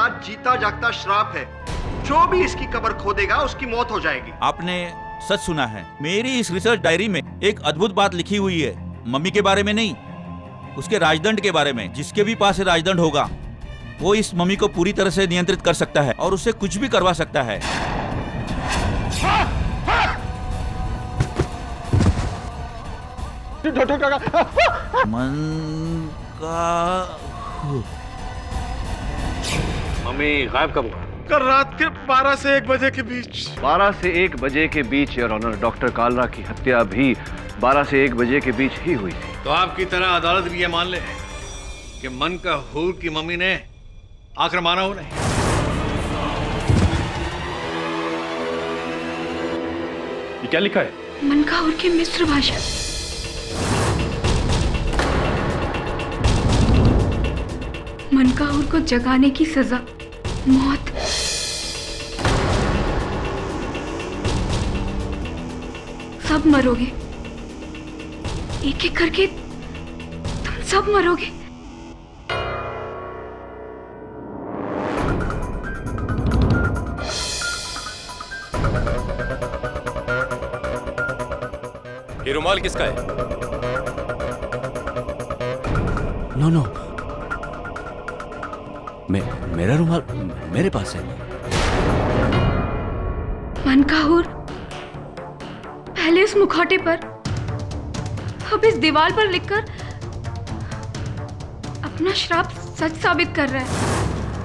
साथ जीता जागता श्राप है। जो भी इसकी कब्र खोदेगा उसकी मौत हो जाएगी। आपने सच सुना है। मेरी इस रिसर्च डायरी में एक अद्भुत बात लिखी हुई है, मम्मी के बारे में नहीं, उसके राजदंड के बारे में। जिसके भी पास राजदंड होगा वो इस मम्मी को पूरी तरह से नियंत्रित कर सकता है और उससे कुछ भी करवा सकता है। मन का मम्मी गायब कब हुआ? कल रात के 12 से 1 बजे के बीच। 12 से 1 बजे के बीच योर ऑनर, डॉक्टर कालरा की हत्या भी 12 से 1 बजे के बीच ही हुई थी। तो आपकी तरह अदालत भी ये मान ले कि मन का हूर की मम्मी ने आकर मारा उन्हें। ये क्या लिखा है? मन का हूर की मिस्र भाषा। मन का हूर को जगाने की सजा मौत। सब मरोगे, एक एक करके तुम सब मरोगे। ये रुमाल किसका है? नो मेरा रुमाल मेरे पास है। मन का हूर पहले इस मुखौटे पर, अब इस दीवार पर लिखकर अपना श्राप सच साबित कर रहा है।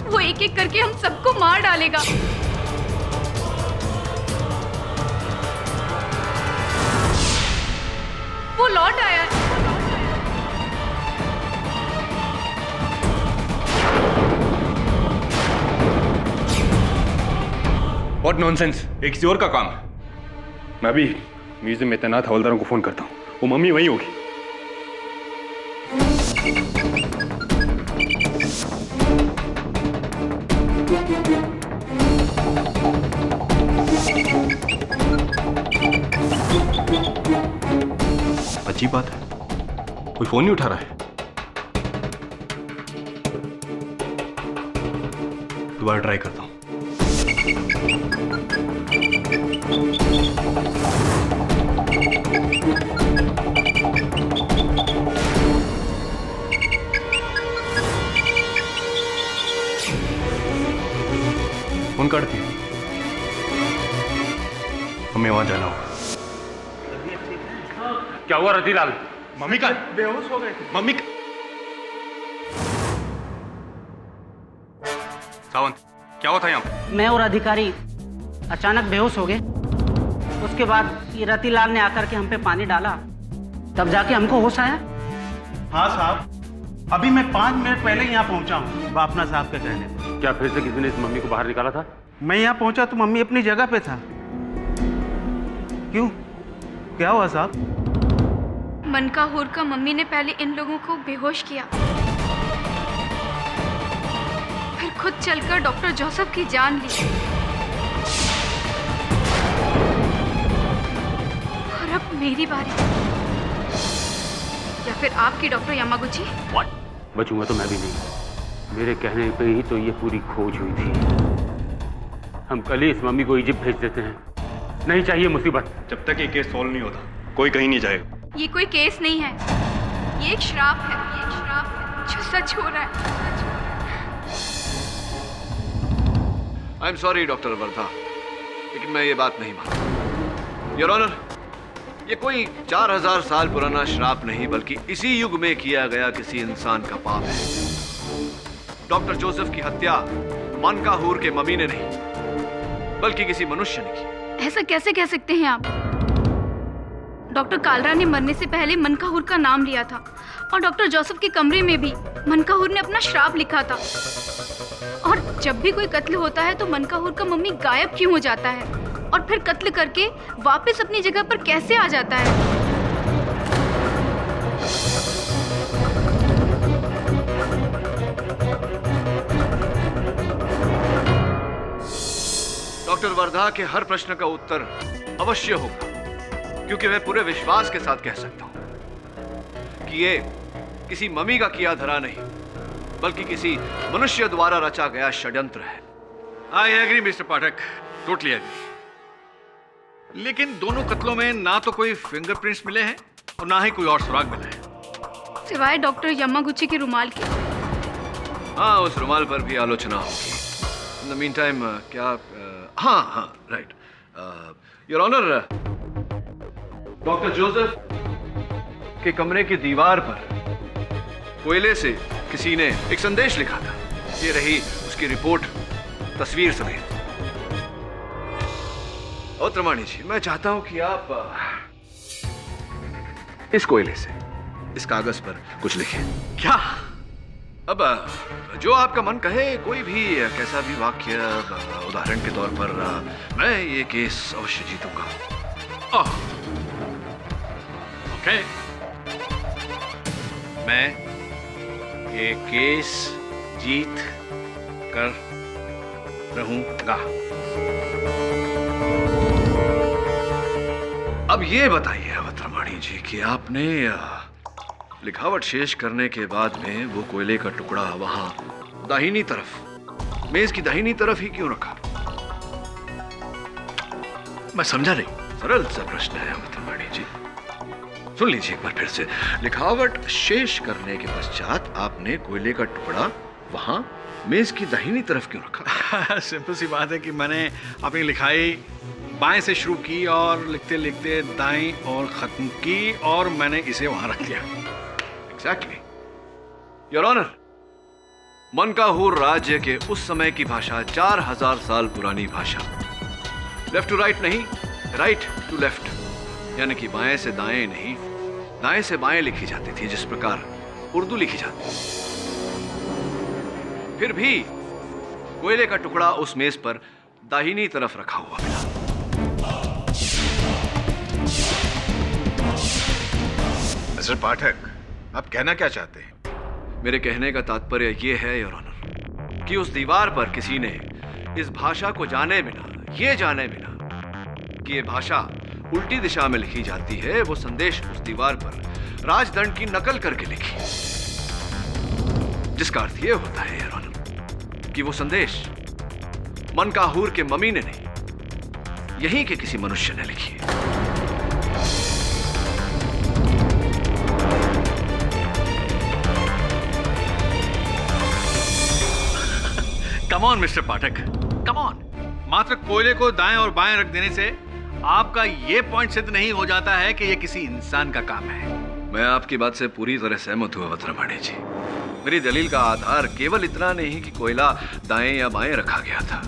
वो एक एक करके हम सबको मार डालेगा। वो लौट आया है। What nonsense! एक किसी और का काम है। मैं अभी म्यूजियम में तैनात हवलदारों को फोन करता हूँ, वो मम्मी वहीं होगी। अजीब बात है, कोई फोन नहीं उठा रहा है। दोबारा ट्राई करता हूँ। फोन करती है, हमें वहां जाना होगा। क्या हुआ रतिलाल? मम्मी का बेहोश हो गए। मम्मी का... सावंत, क्या हुआ था यहाँ पे? मैं और अधिकारी अचानक बेहोश हो गए। उसके बाद ये रतिलाल ने आकर के हम पे पानी डाला, तब जाके हमको होश आया। हाँ साहब, अभी मैं 5 मिनट पहले यहाँ पहुँचा हूँ बापना साहब के कहने पर। क्या फिर से किसी ने इस मम्मी को बाहर निकाला था? मैं यहाँ पहुँचा तो मम्मी अपनी जगह पे था। क्यों, क्या हुआ साहब? मन का हूर का मम्मी ने पहले इन लोगों को बेहोश किया, फिर खुद चलकर डॉक्टर जोसेफ की जान ली, और अब मेरी बारी, या फिर आपकी डॉक्टर यामागुची। बचूंगा तो मैं भी नहीं। मेरे कहने पे ही तो ये पूरी खोज हुई थी। हम कल ही इस मम्मी को इजिप्ट भेज देते हैं, नहीं चाहिए मुसीबत। जब तक ये केस सॉल्व नहीं होता कोई कहीं नहीं जाएगा। ये कोई केस नहीं है, ये एक श्राप है, ये एक श्राप है जो सच हो रहा है। I am sorry doctor Wardha, लेकिन मैं ये बात नहीं मानता। योर ऑनर, ये कोई 4000 साल पुराना श्राप नहीं, बल्कि इसी युग में किया गया किसी इंसान का पाप है। डॉक्टर जोसेफ की हत्या मन का हूर के मम्मी ने नहीं, बल्कि किसी मनुष्य ने की। ऐसा कैसे कह सकते हैं आप? डॉक्टर कालरा ने मरने से पहले मनकाहूर का नाम लिया था, और डॉक्टर जोसेफ के कमरे में भी मनकाहूर ने अपना श्राप लिखा था। और जब भी कोई कत्ल होता है तो मनकाहूर का मम्मी गायब क्यों हो जाता है, और फिर कत्ल करके वापस अपनी जगह पर कैसे आ जाता है? डॉक्टर वर्धा के हर प्रश्न का उत्तर अवश्य होगा, क्योंकि मैं पूरे विश्वास के साथ कह सकता हूं कि ये किसी मम्मी का किया धरा नहीं, बल्कि किसी मनुष्य द्वारा रचा गया षड्यंत्र है। I agree mister Pathak, totally agree. लेकिन दोनों कत्लों में ना तो कोई फिंगरप्रिंट्स मिले हैं और ना ही कोई और सुराग मिला है, सिवाय डॉक्टर यमागुची के रुमाल के। हाँ, उस रुमाल पर भी आलोचना होगी। इन द मीन टाइम क्या हाँ right your honour, doctor Joseph के कमरे की दीवार पर कोयले से किसी ने एक संदेश लिखा था। ये रही उसकी रिपोर्ट तस्वीर समेत। और त्रमाणी जी, मैं चाहता हूं कि आप इस कोयले से इस कागज पर कुछ लिखें। क्या? अब जो आपका मन कहे, कोई भी कैसा भी वाक्य, उदाहरण के तौर पर मैं ये केस अवश्य जीतूंगा। ओके, मैं ये केस जीत कर रहूंगा। अब ये बताइए अवतरमाणी जी कि आपने लिखावट शेष करने के बाद में वो कोयले का टुकड़ा वहां दाहिनी तरफ, मेज की दाहिनी तरफ ही क्यों रखा? मैं समझा नहीं। सरल सा प्रश्न है अवतरमाणी जी, सुन लीजिए एक बार फिर से। लिखावट शेष करने के पश्चात आपने कोयले का टुकड़ा वहां मेज की दाहिनी तरफ क्यों रखा? सिंपल सी बात है कि मैंने अपनी लिखाई बाएं से शुरू की और लिखते लिखते दाएं और खत्म की और मैंने इसे वहां रख दिया। एग्जैक्टली योर ऑनर, मनकाहूर राज्य के उस समय की भाषा 4000 साल पुरानी भाषा, लेफ्ट टू राइट नहीं, राइट टू लेफ्ट, यानी कि बाएं से दाएं नहीं, दाएं से बाएं लिखी जाती थी, जिस प्रकार उर्दू लिखी जाती। फिर भी कोयले का टुकड़ा उस मेज पर दाहिनी तरफ रखा हुआ मिला। मिस्टर पाठक, आप कहना क्या चाहते हैं? मेरे कहने का तात्पर्य यह है योर ऑनर कि उस दीवार पर किसी ने इस भाषा को जाने बिना, ये जाने बिना कि ये भाषा उल्टी दिशा में लिखी जाती है, वो संदेश उस दीवार पर राजदंड की नकल करके लिखी, जिसका अर्थ यह होता है योर ऑनर कि वो संदेश मनकाहूर के मम्मी ने नहीं, यहीं के किसी मनुष्य ने लिखी है। Come on mister Pathak, come on. मात्र कोयले को दाएं और बाएं रख देने से आपका यह पॉइंट सिद्ध नहीं हो जाता है कि यह किसी इंसान का काम है। मैं आपकी बात से पूरी तरह सहमत हूं अवतरमाणी जी। मेरी दलील का आधार केवल इतना नहीं कि कोयला दाएं या बाएं रखा गया था।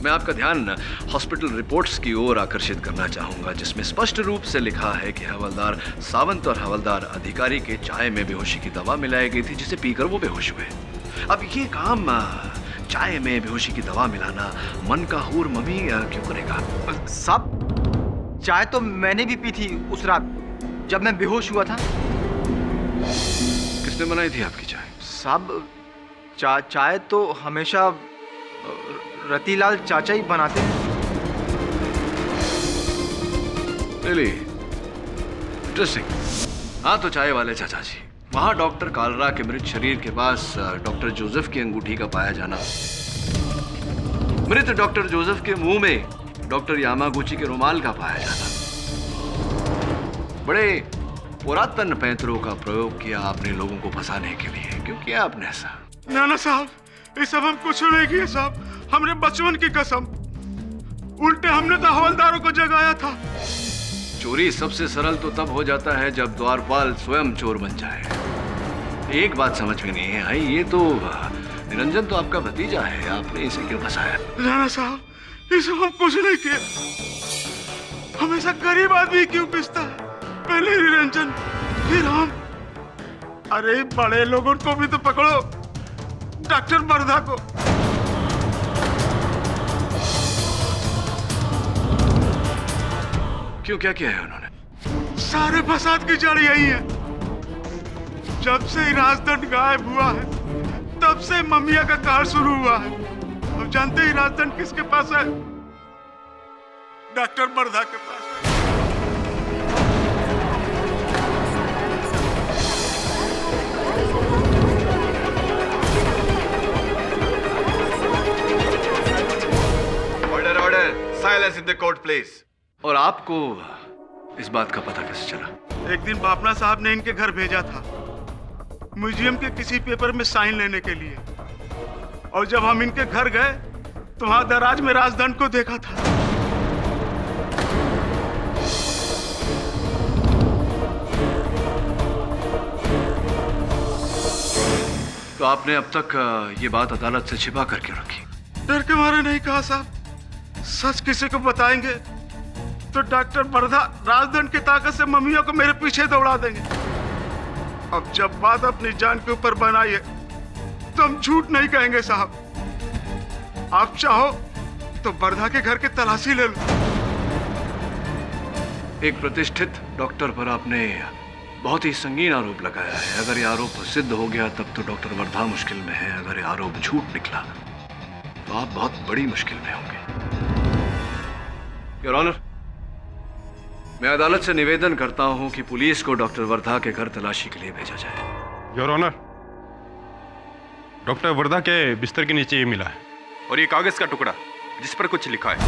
मैं आपका ध्यान हॉस्पिटल रिपोर्ट्स की ओर आकर्षित करना चाहूंगा, जिसमें स्पष्ट रूप से लिखा है कि हवलदार सावंत और हवलदार अधिकारी के चाय में बेहोशी की दवा मिलाई गई थी, जिसे पीकर वो बेहोश हुए। अब ये काम चाय में बेहोशी की दवा मिलाना मनकाहूर मम्मी क्यों करेगा? साहब, चाय तो मैंने भी पी थी उस रात जब मैं बेहोश हुआ था। किसने बनाई थी आपकी चाय? साहब, चाय तो हमेशा रतीलाल चाचा ही बनाते हैं। Really interesting. हाँ, तो चाय वाले चाचा जी, वहां डॉक्टर कालरा के मृत शरीर के पास डॉक्टर जोसेफ की अंगूठी का पाया जाना, मृत डॉक्टर जोसेफ के मुंह में डॉक्टर यामागुची के रुमाल का पाया जाना, बड़े पुरातन पैंतरों का प्रयोग किया आपने लोगों को फंसाने के लिए। क्यों किया आपने ऐसा? ना साहब, ये सब हम कुछ नहीं किए साहब, हमने बचपन की कसम। उल्टे हमने तो हवलदारों को जगाया था। चोरी सबसे सरल तो तब हो जाता है जब द्वारपाल स्वयं चोर बन जाए। एक बात समझ में नहीं आई, ये तो निरंजन तो आपका भतीजा है, आपने इसे क्यों फंसाया? ना साहब, ये सब हम कुछ नहीं किए। हमेशा गरीब आदमी क्यों पिसता है? पहले निरंजन, फिर हम। अरे बड़े लोगों को भी तो पकड़ो, डॉक्टर बरधा को। क्यों, क्या किया है उन्होंने? सारे फसाद की जड़ यही है। जब से ही राजदंड गायब हुआ है, तब से ममिया का कहर शुरू हुआ है। अब जानते ही राजदंड किसके पास है? डॉक्टर बरधा के पास। The court please. और आपको इस बात का पता कैसे चला? एक दिन बापना साहब ने इनके घर भेजा था म्यूजियम के किसी पेपर में साइन लेने के लिए, और जब हम इनके घर गए तो वहां दराज में राजदंड को देखा था। तो आपने अब तक ये बात अदालत से छिपा करके रखी? डर के मारे नहीं कहा साहब, सच किसी को बताएंगे तो डॉक्टर वर्धा राजदंड की ताकत से मम्मियों को मेरे पीछे दौड़ा देंगे। अब जब बात अपनी जान के ऊपर बनाई है तो हम झूठ नहीं कहेंगे साहब। आप चाहो तो वर्धा के घर की तलाशी ले लो। एक प्रतिष्ठित डॉक्टर पर आपने बहुत ही संगीन आरोप लगाया है। अगर ये आरोप सिद्ध हो गया तब तो डॉक्टर वर्धा मुश्किल में है। अगर ये आरोप झूठ निकला तो आप बहुत बड़ी मुश्किल में होंगे। योर ऑनर, मैं अदालत से निवेदन करता हूं कि पुलिस को डॉक्टर वर्धा के घर तलाशी के लिए भेजा जाए। योर ऑनर, डॉक्टर वर्धा के बिस्तर के नीचे ये मिला है, और ये कागज का टुकड़ा जिस पर कुछ लिखा है।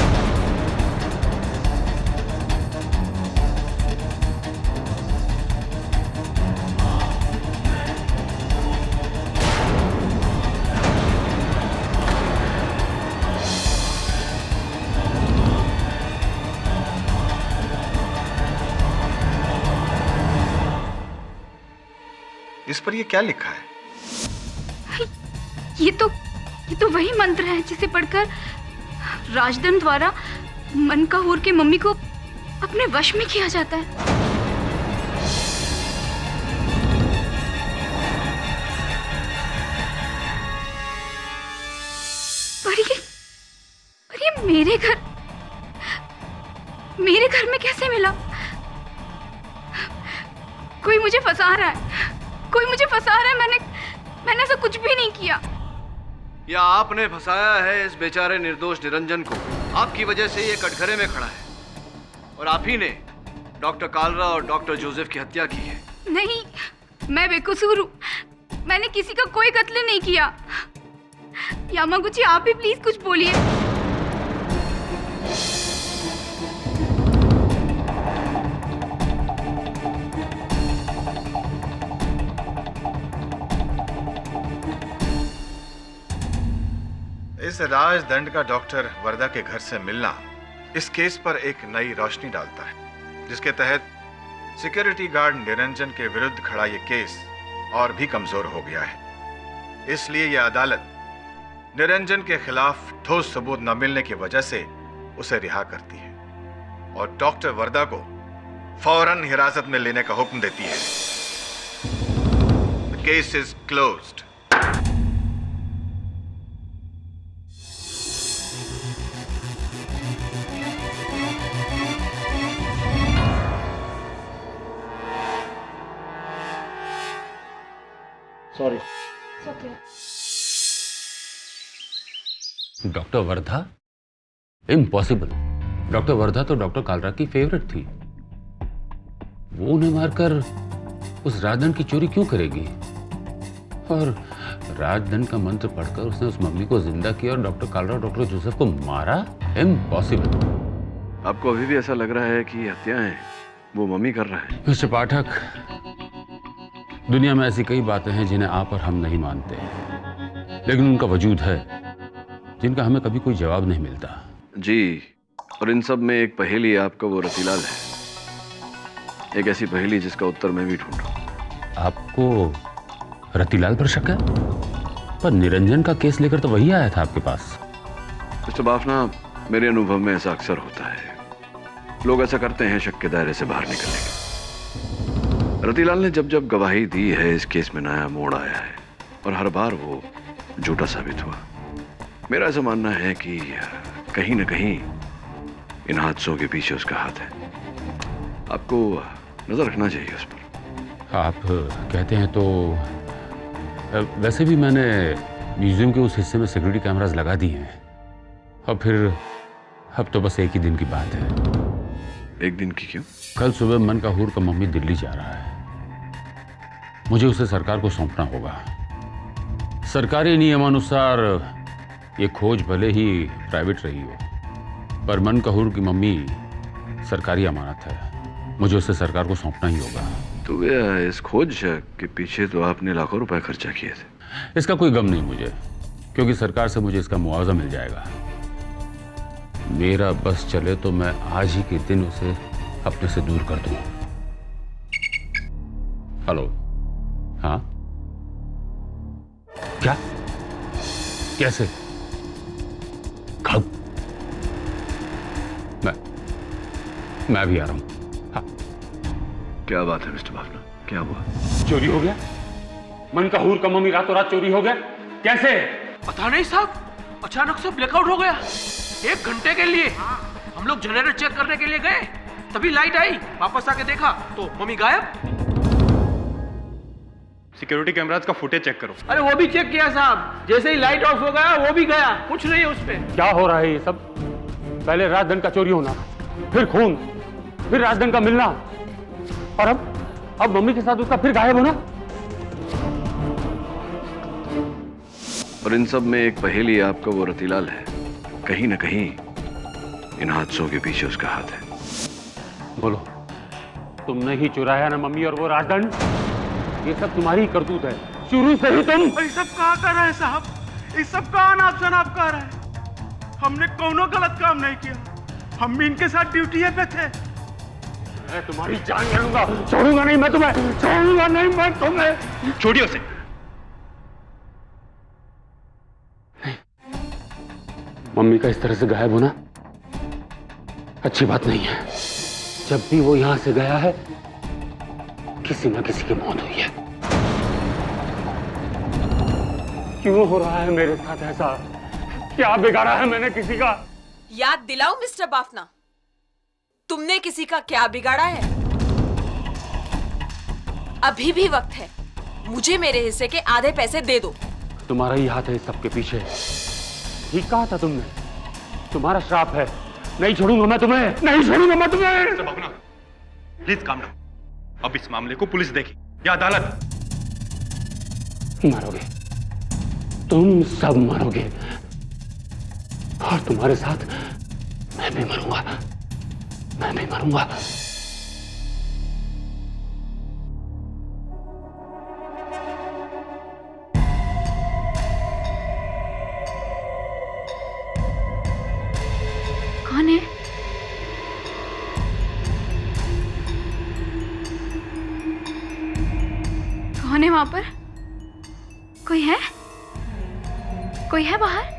इस पर ये क्या लिखा है? ये तो वही मंत्र है जिसे पढ़कर राजदंड द्वारा मनकाहूर के मम्मी को अपने वश में किया जाता है। पर ये मेरे घर में कैसे मिला? कोई मुझे फंसा रहा है, कोई मुझे फंसा रहा है। मैंने ऐसा कुछ भी नहीं किया। या आपने फंसाया है इस बेचारे निर्दोष निरंजन को। आपकी वजह से ये कटघरे में खड़ा है, और आप ही ने डॉक्टर कालरा और डॉक्टर जोसेफ की हत्या की है। नहीं, मैं बेकसूर हूँ। मैंने किसी का कोई कत्ल नहीं किया। यामागुची, आप ही प्लीज कुछ बोलिए। इस राजदंड का डॉक्टर वर्धा के घर से मिलना इस केस पर एक नई रोशनी डालता है, जिसके तहत सिक्योरिटी गार्ड निरंजन के विरुद्ध खड़ा ये केस और भी कमजोर हो गया है। इसलिए यह अदालत निरंजन के खिलाफ ठोस सबूत न मिलने की वजह से उसे रिहा करती है और डॉक्टर वर्धा को फौरन हिरासत में लेने का हुक्म देती है। The case is closed. Sorry. Doctor Wardha? Impossible. Doctor Wardha तो डॉक्टर कालरा की फेवरेट थी। वो उन्हें मारकर उस राजदंड की चोरी क्यों करेगी? और राजदंड का मंत्र पढ़कर उसने उस मम्मी को जिंदा किया और डॉक्टर कालरा और डॉक्टर जोसेफ को मारा? इम्पॉसिबल। आपको अभी भी ऐसा लग रहा है कि हत्याएं वो मम्मी कर रहा है? मिस्टर पाठक, दुनिया में ऐसी कई बातें हैं जिन्हें आप और हम नहीं मानते, लेकिन उनका वजूद है जिनका हमें कभी कोई जवाब नहीं मिलता। जी, और इन सब में एक पहेली आपका वो रतीलाल है, एक ऐसी पहेली जिसका उत्तर मैं भी ढूंढ रहा हूं। आपको रतीलाल पर शक है? पर निरंजन का केस लेकर तो वही आया था आपके पास। मिस्टर बाफना, मेरे अनुभव में ऐसा अक्सर होता है। लोग ऐसा करते हैं शक के दायरे से बाहर निकलने के। रतीलाल ने जब जब गवाही दी है इस केस में नया मोड़ आया है, और हर बार वो झूठा साबित हुआ। मेरा ऐसा मानना है कि कहीं न कहीं इन हादसों के पीछे उसका हाथ है। आपको नजर रखना चाहिए उस पर। आप कहते हैं तो वैसे भी मैंने म्यूजियम के उस हिस्से में सिक्योरिटी कैमरास लगा दिए हैं, और फिर अब तो बस एक ही दिन की बात है। एक दिन की क्यों? कल सुबह मनकाहूर का मम्मी दिल्ली जा रहा है। मुझे उसे सरकार को सौंपना होगा। सरकारी नियमानुसार ये खोज भले ही प्राइवेट रही हो, पर मनकहूर की मम्मी सरकारी अमानत है, मुझे उसे सरकार को सौंपना ही होगा। तो इस खोज के पीछे तो आपने लाखों रुपए खर्चा किए थे। इसका कोई गम नहीं मुझे, क्योंकि सरकार से मुझे इसका मुआवजा मिल जाएगा। मेरा बस चले तो मैं आज ही के दिन उसे अपने से दूर कर दूं। हेलो, हाँ, क्या, कैसे, कब? मैं भी आ रहा हूं। हाँ। क्या बात है मिस्टर बाफना, क्या हुआ? चोरी हो गया? मनकहूर का मम्मी रातों रात चोरी हो गया? कैसे? पता नहीं साहब, अचानक से ब्लैकआउट हो गया। 1 घंटे के लिए हम लोग जनरेटर चेक करने के लिए गए, तभी लाइट आई, वापस आके देखा तो मम्मी गायब। सिक्योरिटी कैमरास का फुटेज चेक करो। अरे वो भी चेक किया साहब, जैसे ही लाइट ऑफ हो गया वो भी गया, कुछ नहीं है उस पे। क्या हो रहा है ये सब? पहले राजदंड का चोरी होना, फिर खून, फिर राजदंड का मिलना, और अब मम्मी के साथ उसका फिर गायब होना। और इन सब में एक पहेली आपका वो रतीलाल है, कहीं ना कहीं इन हादसों के पीछे उसका हाथ है। बोलो, तुमने ही चुराया ना मम्मी और वो राजदंड? ये सब तुम्हारी करतूत है, शुरू से ही तुम। ये सब कहा कर रहे हैं साहब, ये सब का अनाप शनाप कर रहे हैं। हमने कोनो गलत काम नहीं किया, हम भी इनके साथ ड्यूटी पे थे। मैं तुम्हारी जान ले लूंगा, छोड़ूंगा नहीं मैं तुम्हें, छोड़ूंगा नहीं मैं तुम्हें। छोड़िए उसे। मम्मी का इस तरह से गायब होना अच्छी बात नहीं है। जब भी वो यहां से गया है, किसी न किसी की मौत हुई है। क्यों हो रहा है मेरे साथ ऐसा? क्या बिगाड़ा है मैंने किसी का? याद दिलाओ मिस्टर बाफना, तुमने किसी का क्या बिगाड़ा है? अभी भी वक्त है, मुझे मेरे हिस्से के आधे पैसे दे दो। तुम्हारा ही हाथ है इस सबके पीछे। ठीक कहा था तुमने, तुम्हारा श्राप है। नहीं छोड़ूंगा मैं तुम्हें, नहीं छोड़ूंगा मैं तुम्हें। Please calm down. अब इस मामले को पुलिस देखे या अदालत। मरोगे, तुम सब मरोगे, और तुम्हारे साथ मैं भी मरूंगा, मैं भी मरूंगा। कौन है? कौन है वहां पर? कोई है? कोई है बाहर?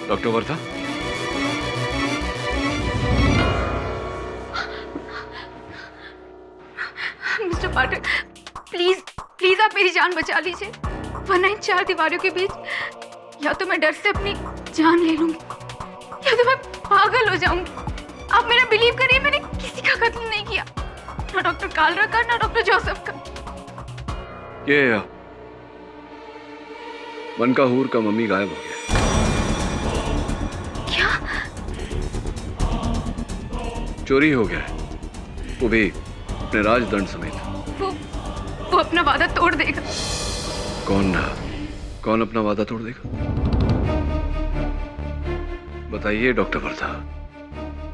Doctor Wardha, mister Pathak, please please आप मेरी जान बचा लीजिए, वरना इन 4 दीवारों के बीच या तो मैं डर से अपनी जान ले लूंगी या तो मैं पागल हो जाऊंगी। आप मेरा बिलीव करिए, मैंने किसी का कत्ल नहीं किया, ना डॉक्टर कालरा का ना डॉक्टर जोसेफ का। ये मनकाहूर का मम्मी गायब हो गया। क्या? चोरी हो गया है, वो भी अपने राजदंड समेत। वो अपना वादा तोड़ देगा। कौन अपना वादा तोड़ देगा? बताइए डॉक्टर वर्धा,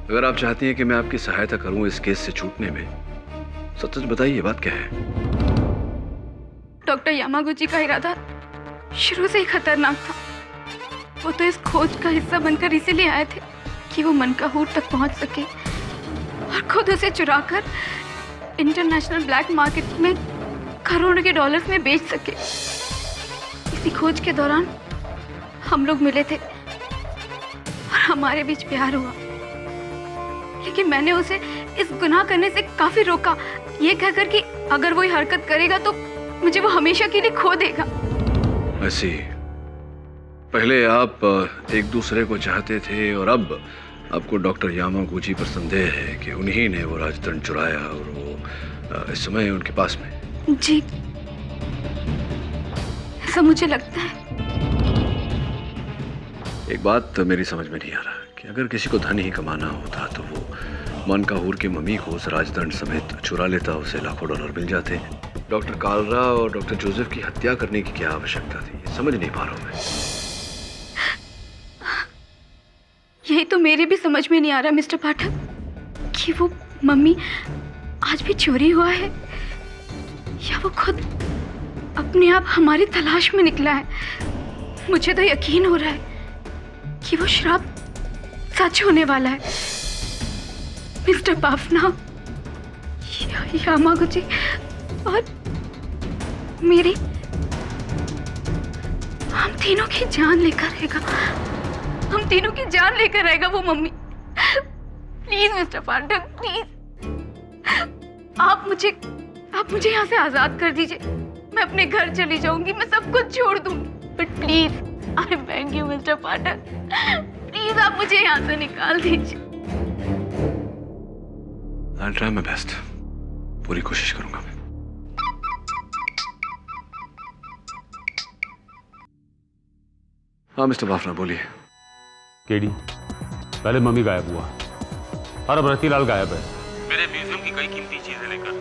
अगर आप चाहती हैं कि मैं आपकी सहायता करूं इस केस से छूटने में, सच सच बताइए, बात क्या है? डॉक्टर यामागुची का इरादा शुरू से ही खतरनाक था। वो तो इस खोज का हिस्सा बनकर इसीलिए आए थे कि वो मनकाहूर तक पहुंच सके और खुद उसे चुराकर इंटरनेशनल ब्लैक मार्केट में करोड़ों के डॉलर्स में बेच सके। इसी खोज के दौरान हम लोग मिले थे और हमारे बीच प्यार हुआ, लेकिन मैंने उसे इस गुनाह करने से काफी रोका, ये कहकर कि अगर वो ये हरकत करेगा तो मुझे वो हमेशा के लिए खो देगा। ऐसी पहले आप एक दूसरे को चाहते थे और अब आपको डॉक्टर यामागुची पर संदेह है कि उन्हीं ने वो राजदंड चुराया और वो इस समय उनके पास में। जी, ऐसा मुझे लगता है। एक बात मेरी समझ में नहीं आ रहा कि अगर किसी को धन ही कमाना होता तो वो मनकाहूर की मम्मी को उस राजदंड समेत चुरा लेता, उसे लाखों डॉलर मिल जाते। डॉक्टर कालरा और डॉक्टर जोसेफ की हत्या करने की क्या आवश्यकता थी, ये समझ नहीं पा रहा हूं मैं। यही तो मेरे भी समझ में नहीं आ रहा मिस्टर पाठक कि वो मम्मी आज भी चोरी हुआ है या वो खुद अपने आप हमारी तलाश में निकला है। मुझे तो यकीन हो रहा है कि वो श्राप सच होने वाला है। मिस्टर बाफना, यामागुची और मेरी, हम तीनों की जान लेकर रहेगा, हम तीनों की जान लेकर रहेगा वो mummy. Please mister Pathak, please आप मुझे यहाँ से आजाद कर दीजिए। मैं अपने घर चली जाऊंगी, मैं सब कुछ छोड़ दूंगी, but please I beg you mister Pathak, please आप मुझे यहाँ से निकाल दीजिए। I'll try my best, पूरी कोशिश करूंगा मैं। हाँ मिस्टर बाफना, बोलिए। केडी, पहले मम्मी गायब हुआ और अब रतीलाल गायब है, मेरे म्यूजियम की कई कीमती चीजें लेकर।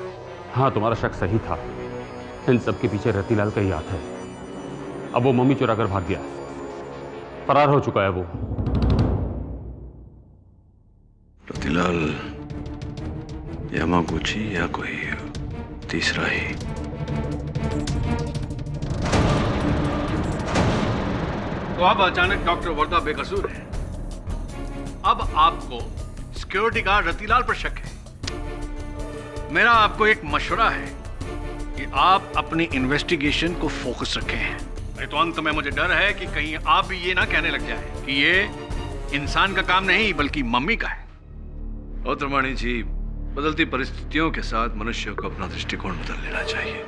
हाँ, तुम्हारा शक सही था, इन सब के पीछे रतीलाल का ही हाथ है। अब वो मम्मी चुरा कर भाग गया, फरार हो चुका है वो। रतीलाल, यामागुची या कोई तीसरा ही? तो अब अचानक डॉक्टर वर्धा बेकसूर है। अब आपको सिक्योरिटी गार्ड रतीलाल पर शक है। मेरा आपको एक मशवरा है कि आप अपनी इन्वेस्टिगेशन को फोकस रखें। नहीं तो अंत में मुझे डर है कि कहीं आप भी ये ना कहने लग जाए कि ये इंसान का काम नहीं बल्कि मम्मी का है। और त्रिमाणी जी, बदलती परिस्थितियों के साथ मनुष्य को अपना दृष्टिकोण बदल लेना चाहिए।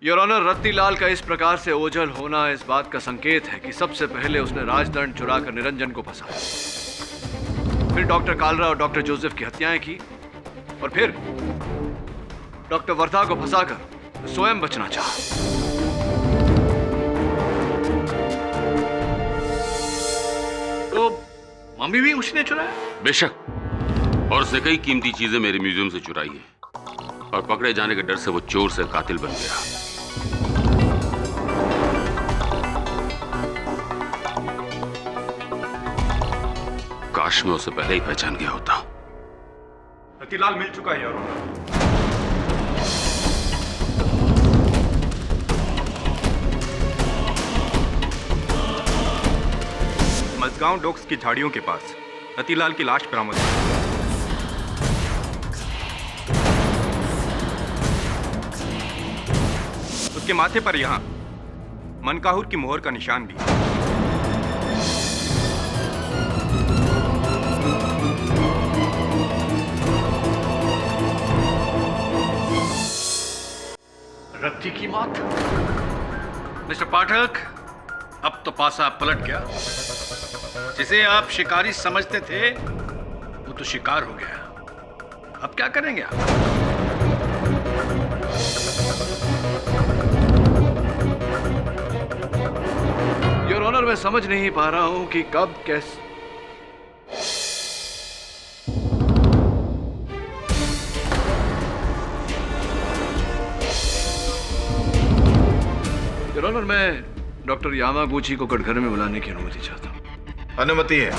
योर ऑनर, रत्तीलाल का इस प्रकार से ओझल होना इस बात का संकेत है कि सबसे पहले उसने राजदंड चुराकर निरंजन को फंसाया, फिर डॉक्टर कालरा और डॉक्टर जोसेफ की हत्याएं की और फिर डॉक्टर वर्धा को फंसाकर स्वयं बचना चाहा। तो मम्मी भी उसने चुराया? बेशक, और उसने कई कीमती चीजें मेरे म्यूजियम से चुराई हैं और पकड़े जाने के डर से वो चोर से कातिल बन गया। काश मैं उसे पहले ही पहचान गया होता। रतीलाल मिल चुका है योर ऑनर। मजगांव डॉक्स की झाड़ियों के पास रतीलाल की लाश बरामद हुई। उसके माथे पर यहां मनकाहूर की मोहर का निशान भी है। रत्ती की मौत। मिस्टर पाठक, अब तो पासा पलट गया। जिसे आप शिकारी समझते थे वो तो शिकार हो गया। अब क्या करेंगे आप? योर ऑनर, मैं समझ नहीं पा रहा हूं कि कब कैसे। योर ऑनर, मैं डॉक्टर यामागुची को कटघरे में बुलाने की अनुमति चाहता हूं। अनुमति है।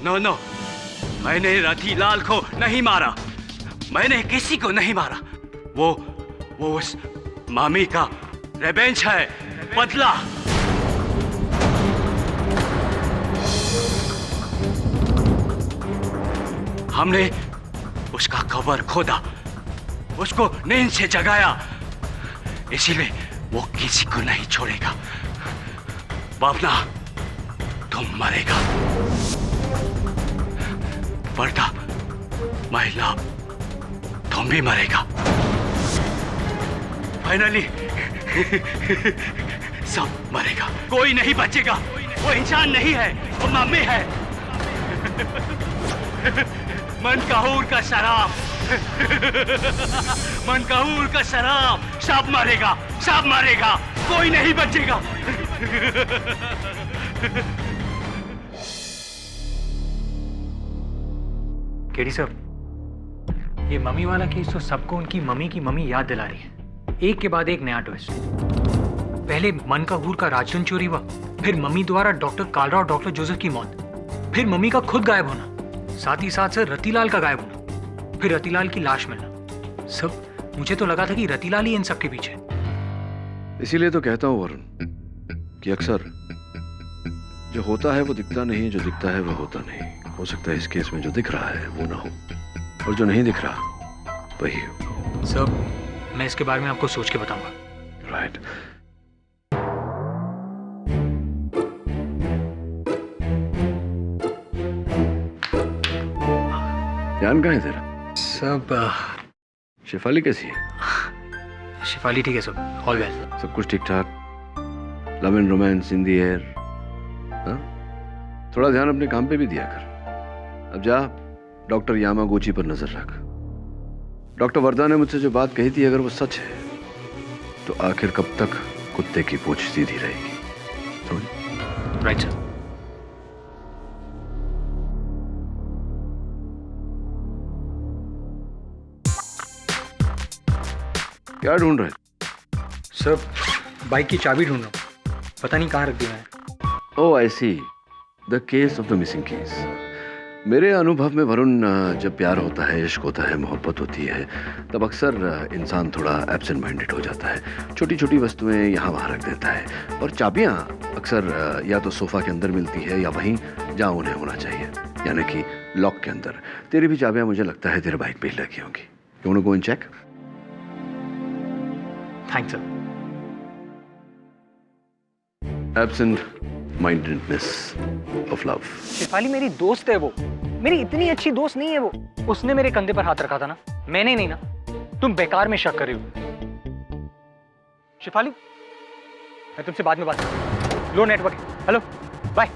नो नो, मैंने रतिलाल को नहीं मारा। मैंने किसी को नहीं मारा। वो उस मामी का रिवेंज है, बदला। हमने उसका कवर खोदा, उसको नींद से जगाया, इसीलिए वो किसी को नहीं छोड़ेगा। भावना, तुम मरेगा। वर्दा, महिला, तुम भी मरेगा। फाइनली सब मरेगा, कोई नहीं बचेगा। वो इंसान नहीं है, वो मम्मी है। मनकाहूर का शराब, मनकाहूर का शराब, सब मरेगा, सब मरेगा, कोई नहीं बचेगा। केडी साहब, ये मम्मी वाला केस तो सबको उनकी मम्मी की मम्मी याद दिला रही है। एक के बाद एक नया ट्विस्ट। पहले मनकाहूर का राजधन चोरी हुआ, फिर मम्मी द्वारा डॉक्टर कालरा और डॉक्टर जोसेफ की मौत, फिर मम्मी का खुद गायब होना, साथ ही साथ से रतिलाल का गायब होना, फिर रतिलाल की लाश मिलना। सब मुझे तो लगा था कि रतिलाल ही इन सब के पीछे। इसीलिए तो कहता हूं वरुण कि अक्सर जो होता है वो दिखता नहीं, जो दिखता है वो होता नहीं। हो सकता है इस केस में जो दिख रहा है वो ना हो, और जो नहीं दिख रहा वही हो। सब मैं इसके बारे में आपको सोच के बताऊंगा। राइट। ध्यान कहाँ है तेरा? सब शिफाली कैसी है? शिफाली ठीक है सब, ऑल वेल। सब कुछ ठीक ठाक? Love and romance in the air? थोड़ा ध्यान अपने काम पे भी दिया कर। अब जा डॉक्टर यामागुची पर नजर रख। डॉक्टर वर्दा ने मुझसे जो बात कही थी, अगर वो सच है तो आखिर कब तक कुत्ते की पूंछ सीधी रहेगी? समझ? Right sir. क्या ढूंढ रहे? सर बाइक की चाबी ढूंढ रहा हूँ, पता नहीं कहाँ रख दिया है। Oh I see, the case of the missing case. मेरे अनुभव में वरुण, जब प्यार होता है, इश्क होता है, मोहब्बत होती है, तब अक्सर इंसान थोड़ा एब्सेंट माइंडेड हो जाता है। छोटी छोटी वस्तुएं यहाँ वहाँ रख देता है, और चाबियाँ अक्सर या तो सोफा के अंदर मिलती है या वहीं जहाँ उन्हें होना चाहिए, यानी कि लॉक के अंदर। तेरी भी चाबियाँ मुझे लगता है तेरे बाइक पे ही लगी होंगी। You want to go and check? Thanks sir. Absent mindedness of love. Shifali मेरी दोस्त है, वो मेरी इतनी अच्छी दोस्त नहीं है वो। उसने मेरे कंधे पर हाथ रखा था ना, मैंने नहीं ना। तुम बेकार में शक कर रही हो। शिफाली, मैं तुमसे बाद में बात करूं। Low network. Hello, bye.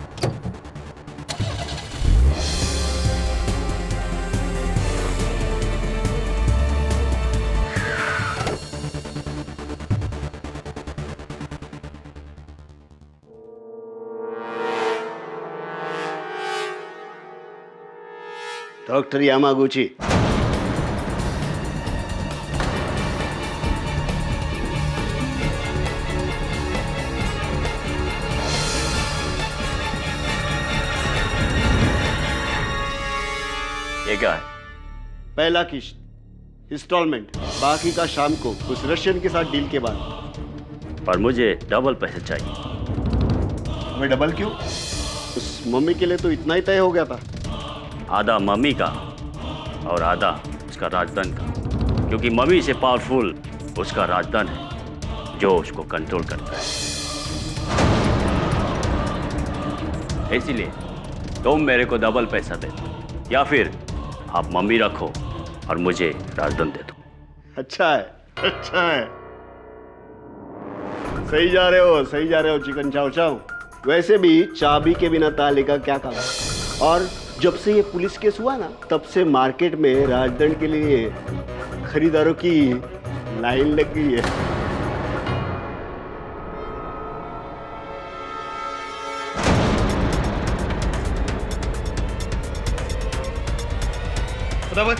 Doctor Yamaguchi, ये क्या है? पहला किस्त, इंस्टॉलमेंट, बाकी का शाम को उस रशियन के साथ डील के बाद। पर मुझे डबल पैसे चाहिए। मैं डबल क्यों? उस मम्मी के लिए तो इतना ही तय हो गया था। आधा मम्मी का और आधा उसका राजधन का, क्योंकि मम्मी से पावरफुल उसका राजधन है जो उसको कंट्रोल करता है। इसलिए तुम मेरे को डबल पैसा दे दो, या फिर आप मम्मी रखो और मुझे राजधन दे दो। अच्छा है, अच्छा है। सही जा रहे हो चिकन चाव चाव। वैसे भी चाबी के बिना ताले का क्या काम। और जब से ये पुलिस केस हुआ ना, तब से मार्केट में राजदंड के लिए खरीदारों की लाइन लग गई है।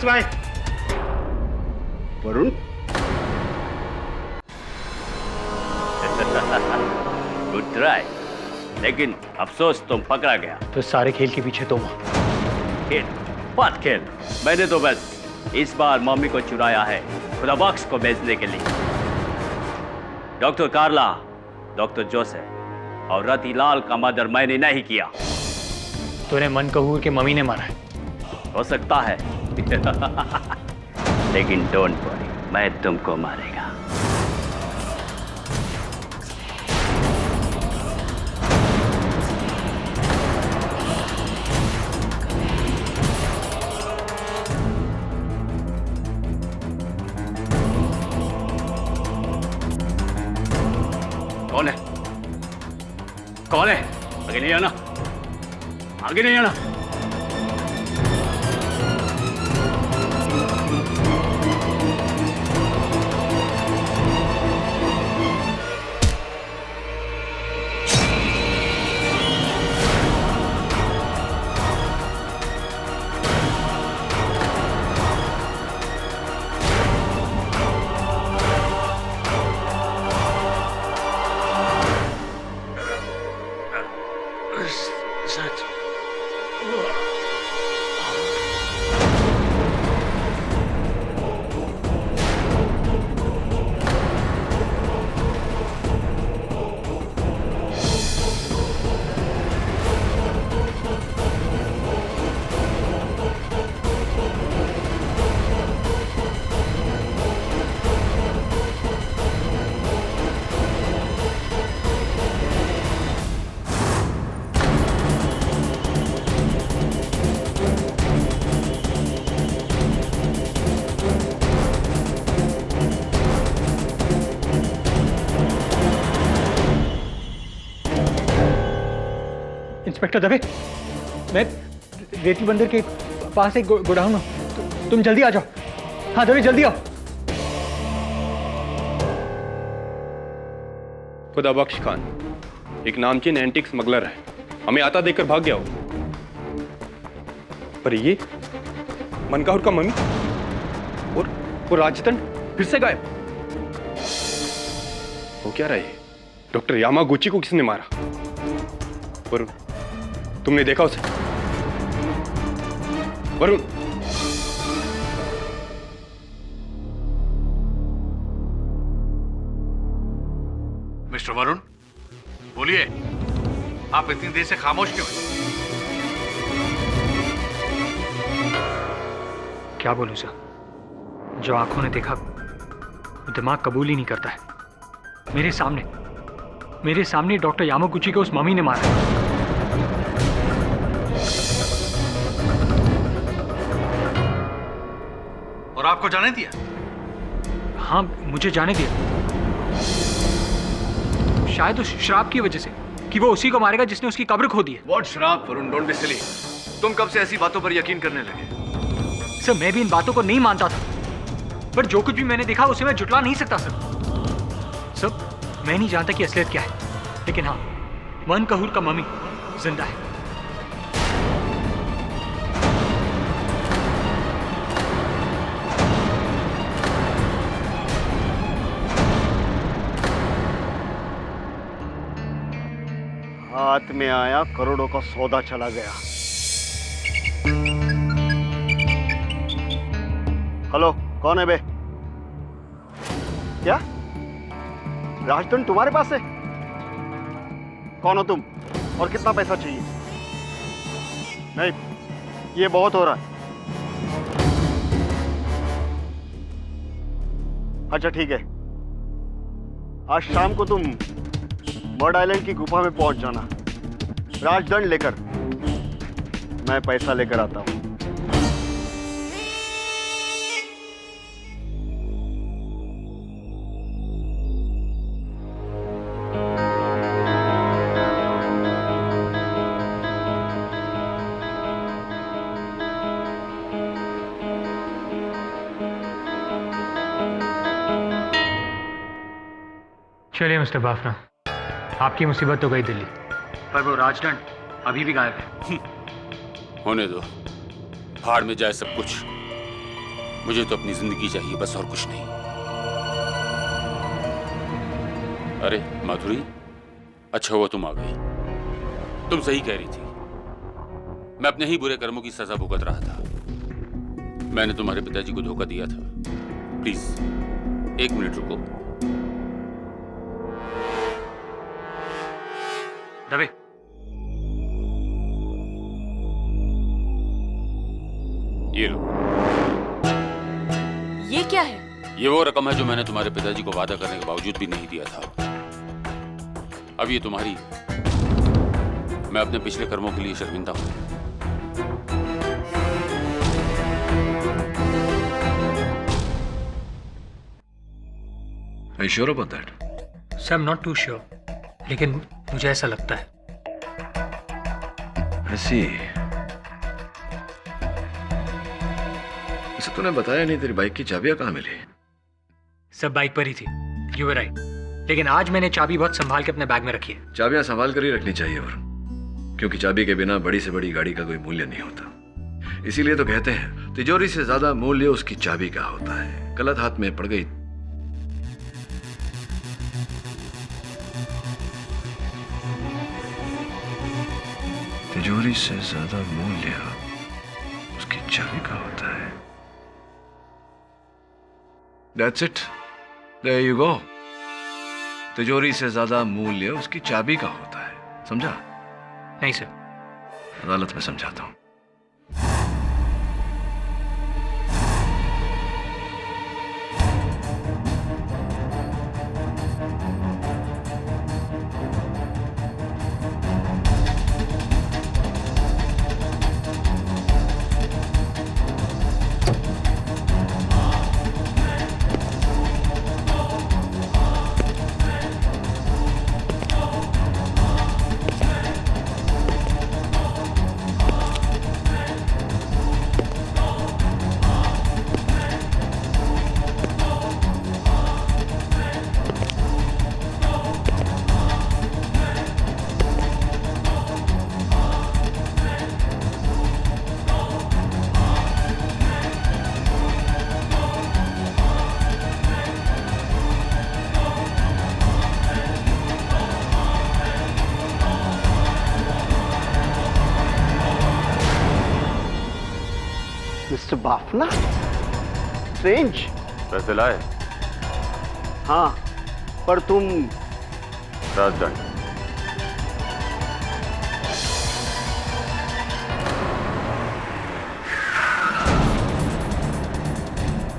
भाई वरुण, गुड ट्राई, लेकिन अफसोस तुम पकड़ा गया। तो सारे खेल के पीछे तुम। खेल बात खेल, मैंने तो बस इस बार मम्मी को चुराया है खुदा बख्श को बेचने के लिए। डॉक्टर कार्ला, डॉक्टर जोसेफ और रतिलाल का मर्डर मैंने नहीं किया। तूने मनकहूर के मम्मी ने मारा है। हो सकता है लेकिन डोंट वरी, मैं तुमको मारेगा। कौन है? कौन है? आगे नहीं आना, आगे नहीं आना। इंस्पेक्टर दवे, मैं रेती बंदर के पास एक गोडाउन हूं, तुम जल्दी आ जाओ। हाँ दवे, जल्दी आओ। खुदा बख्श खान एक नामचीन एंटिक स्मगलर है, हमें आता देखकर भाग गया हो। पर ये मनकाहुर का मम्मी और वो राजदंड फिर से गायब। वो क्या रहा है? डॉक्टर यामागुची को किसने मारा? वरुण, तुमने देखा उसे? वरुण, मिस्टर वरुण, बोलिए, आप इतनी देर से खामोश क्यों हैं? क्या बोलूं सर, जो आंखों ने देखा वो दिमाग कबूल ही नहीं करता है। मेरे सामने डॉक्टर यामागुची को उस मम्मी ने मारा। और आपको जाने दिया? हाँ, मुझे जाने दिया। शायद उस शराब की वजह से कि वो उसी को मारेगा जिसने उसकी कब्र खो दी है। What शराब? Varun, don't be silly. तुम कब से ऐसी बातों पर यकीन करने लगे? सर, मैं भी इन बातों को नहीं मानता था, पर जो कुछ भी मैंने देखा उसे मैं जुटला नहीं सकता सर। मैं नहीं जानता कि असलियत क्या है, लेकिन हाँ, मनकहूर का मम्मी जिंदा है। हाथ में आया करोड़ों का सौदा चला गया। हेलो, कौन है बे? क्या राजदंड तुम्हारे पास है? कौन हो तुम और कितना पैसा चाहिए? नहीं, ये बहुत हो रहा है। अच्छा ठीक है, आज शाम को तुम बर्ड आइलैंड की गुफा में पहुंच जाना राजदंड लेकर। मैं पैसा लेकर आता हूं। चलिए मिस्टर बाफना, आपकी मुसीबत तो गई दिल्ली, पर वो राजदंड अभी भी गायब है। होने दो, भाड़ में जाए सब कुछ। मुझे तो अपनी जिंदगी चाहिए, बस और कुछ नहीं। अरे माधुरी, अच्छा हुआ तुम आ गई। तुम सही कह रही थी, मैं अपने ही बुरे कर्मों की सजा भुगत रहा था। मैंने तुम्हारे पिताजी को धोखा दिया था। प्लीज 1 मिनट रुको। दबे। ये लो। ये क्या है? ये वो रकम है जो मैंने तुम्हारे पिताजी को वादा करने के बावजूद भी नहीं दिया था। अब ये तुम्हारी है। मैं अपने पिछले कर्मों के लिए शर्मिंदा हूं। Are you sure about that? Sir, I'm not too sure, लेकिन मुझे ऐसा लगता है। I see. वैसे तूने बताया नहीं, तेरी बाइक की चाबियां कहाँ मिली? सब बाइक पर ही थी। You were right. लेकिन आज मैंने चाबी बहुत संभाल के अपने बैग में रखी है। चाबियां संभाल कर ही रखनी चाहिए, और क्योंकि चाबी के बिना बड़ी से बड़ी गाड़ी का कोई मूल्य नहीं होता। इसीलिए तो कहते हैं तिजोरी से ज्यादा मूल्य उसकी चाबी का होता है। गलत हाथ में पड़ गई तिजोरी से ज्यादा मूल्य उसकी चाबी का होता है। That's it. There you go. तिजोरी से ज्यादा मूल्य उसकी चाबी का होता है। समझा? नहीं सर। अदालत में समझाता हूं। Mister Bafna, strange. पैसे लाए? हाँ, पर तुम राजदंड।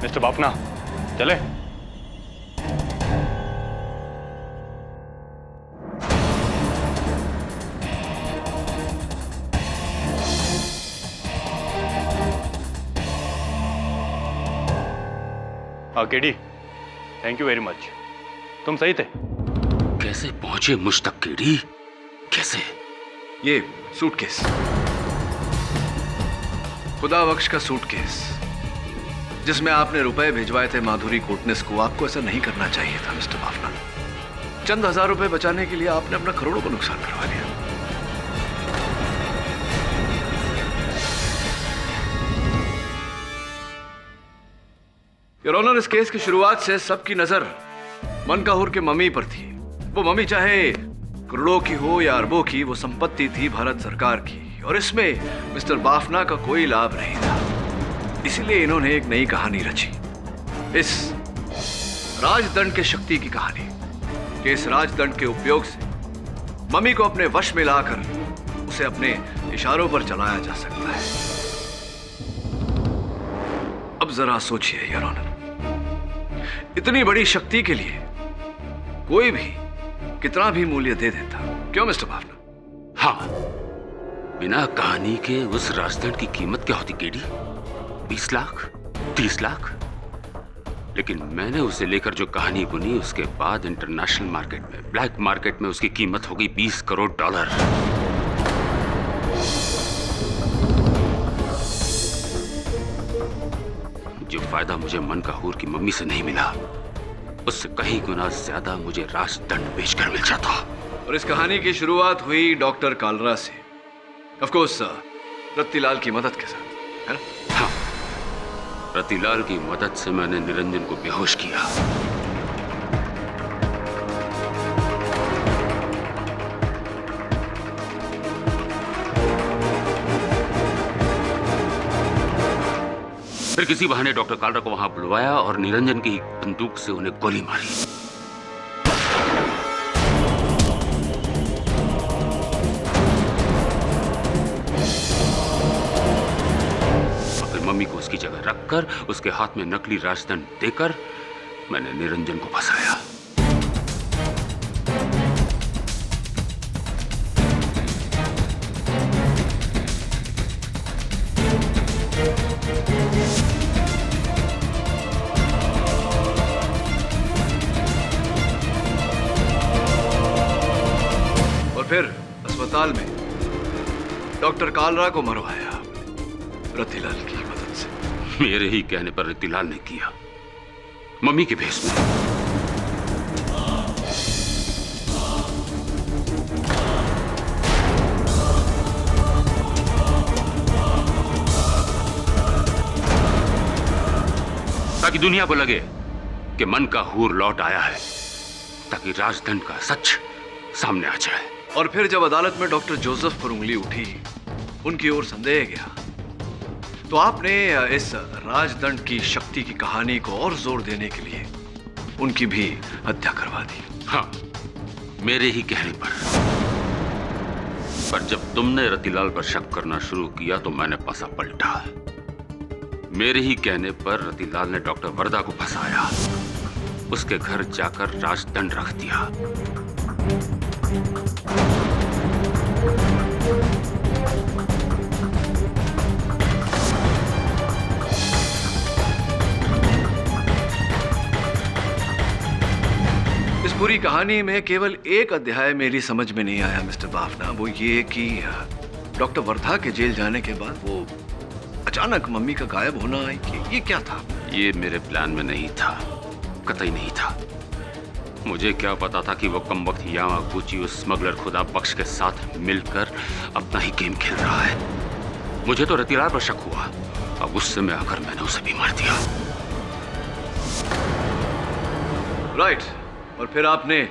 मिस्टर बाफना, चले? KD, thank you very much. तुम सही थे। कैसे पहुंचे मुझ तक केडी? कैसे? ये सूटकेस, खुदा बख्श का सूटकेस, जिसमें आपने रुपए भिजवाए थे माधुरी कोटनेस को। आपको ऐसा नहीं करना चाहिए था मिस्टर बाफना। चंद हजार रुपए बचाने के लिए आपने अपना करोड़ों का नुकसान करवा लिया। योर ऑनर, इस केस की शुरुआत से सबकी नजर मनकाहुर के मम्मी पर थी। वो मम्मी चाहे करोड़ों की हो या अरबों की, वो संपत्ति थी भारत सरकार की, और इसमें मिस्टर बाफना का कोई लाभ नहीं था। इसीलिए इन्होंने एक नई कहानी रची, इस राजदंड के शक्ति की कहानी, कि इस राजदंड के उपयोग से मम्मी को अपने वश में लाकर उसे अपने इशारों पर चलाया जा सकता है। अब जरा सोचिए योर ऑनर, इतनी बड़ी शक्ति के लिए कोई भी कितना भी मूल्य दे देता। क्यों मिस्टर बाफना? हाँ, बिना कहानी के उस राजदंड की कीमत क्या होती केडी? 20 लाख, 30 लाख? लेकिन मैंने उसे लेकर जो कहानी बुनी, उसके बाद इंटरनेशनल मार्केट में, ब्लैक मार्केट में उसकी कीमत हो गई $20 करोड़। जो फायदा मुझे मनकाहुर की मम्मी से नहीं मिला, उससे कहीं गुना ज्यादा मुझे राजदंड बेचकर मिल जाता। और इस कहानी की शुरुआत हुई डॉक्टर कालरा से, ऑफ कोर्स रत्तीलाल की मदद के साथ, है ना? हाँ, रतिलाल की मदद से मैंने निरंजन को बेहोश किया। फिर किसी बहाने डॉक्टर कालरा को वहां बुलवाया और निरंजन की बंदूक से उन्हें गोली मारी। और फिर मम्मी को उसकी जगह रखकर उसके हाथ में नकली राजदंड देकर मैंने निरंजन को फंसाया। फिर अस्पताल में डॉक्टर कालरा को मरवाया रतिलाल की मदद से। मेरे ही कहने पर रतिलाल ने किया, मम्मी के भेष में। ताकि दुनिया को लगे कि मन का हूर लौट आया है, ताकि राजदंड का सच सामने आ जाए। और फिर जब अदालत में डॉक्टर जोसेफ पर उंगली उठी, उनकी ओर संदेह गया, तो आपने इस राजदंड की शक्ति की कहानी को और जोर देने के लिए उनकी भी हत्या करवा दी। हाँ, मेरे ही कहने पर जब तुमने रतिलाल पर शक करना शुरू किया तो मैंने पासा पलटा। मेरे ही कहने पर रतिलाल ने डॉक्टर वर्दा को फंसाया, उसके घर जाकर राजदंड रख दिया। इस पूरी कहानी में केवल एक अध्याय मेरी समझ में नहीं आया मिस्टर बाफना, वो ये कि डॉक्टर वर्धा के जेल जाने के बाद वो अचानक मम्मी का गायब होना, ये क्या था? ये मेरे प्लान में नहीं था, कतई नहीं था। मुझे क्या पता था कि वो कमबख्त यामागुची उस स्मगलर खुदा बख्श के साथ मिलकर अपना ही गेम खेल रहा है। मुझे तो रतिलाल पर शक हुआ, अब गुस्से में आकर मैंने उसे भी मार दिया। राइट, और फिर आपने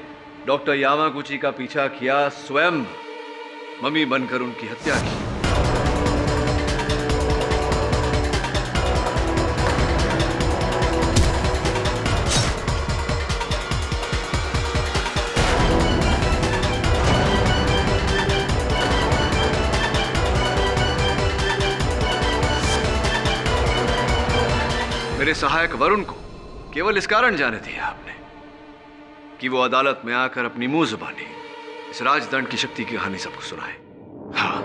डॉक्टर यामागुची का पीछा किया, स्वयं मम्मी बनकर उनकी हत्या की। मेरे सहायक वरुण को केवल इस कारण जाने दिया आपने कि वो अदालत में आकर अपनी मुंह जुबानी इस राजदंड की शक्ति की कहानी सबको सुनाए। हाँ,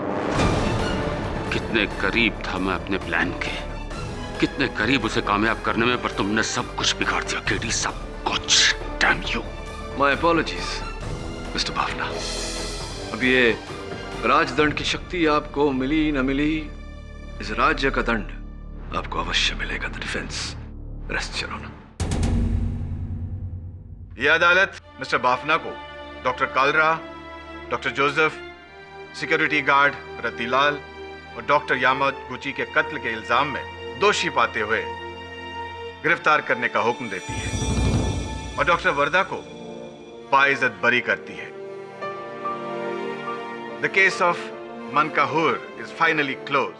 कितने करीब था मैं अपने प्लान के, कितने करीब उसे कामयाब करने में, पर तुमने सब कुछ बिगाड़ दिया केडी, सब कुछ। Damn you. My apologies mister Bafna. अब ये राजदंड की शक्ति आपको मिली न मिली, इस राज्य का दंड आपको अवश्य मिलेगा। The defence rest your honour. यह अदालत मिस्टर बाफना को doctor Kalra, doctor Joseph, security guard Ratilal और डॉक्टर यामागुची के कत्ल के इल्जाम में दोषी पाते हुए गिरफ्तार करने का हुक्म देती है और डॉक्टर वर्दा को बाइज्जत बरी करती है। द केस ऑफ मनकाहूर is finally close.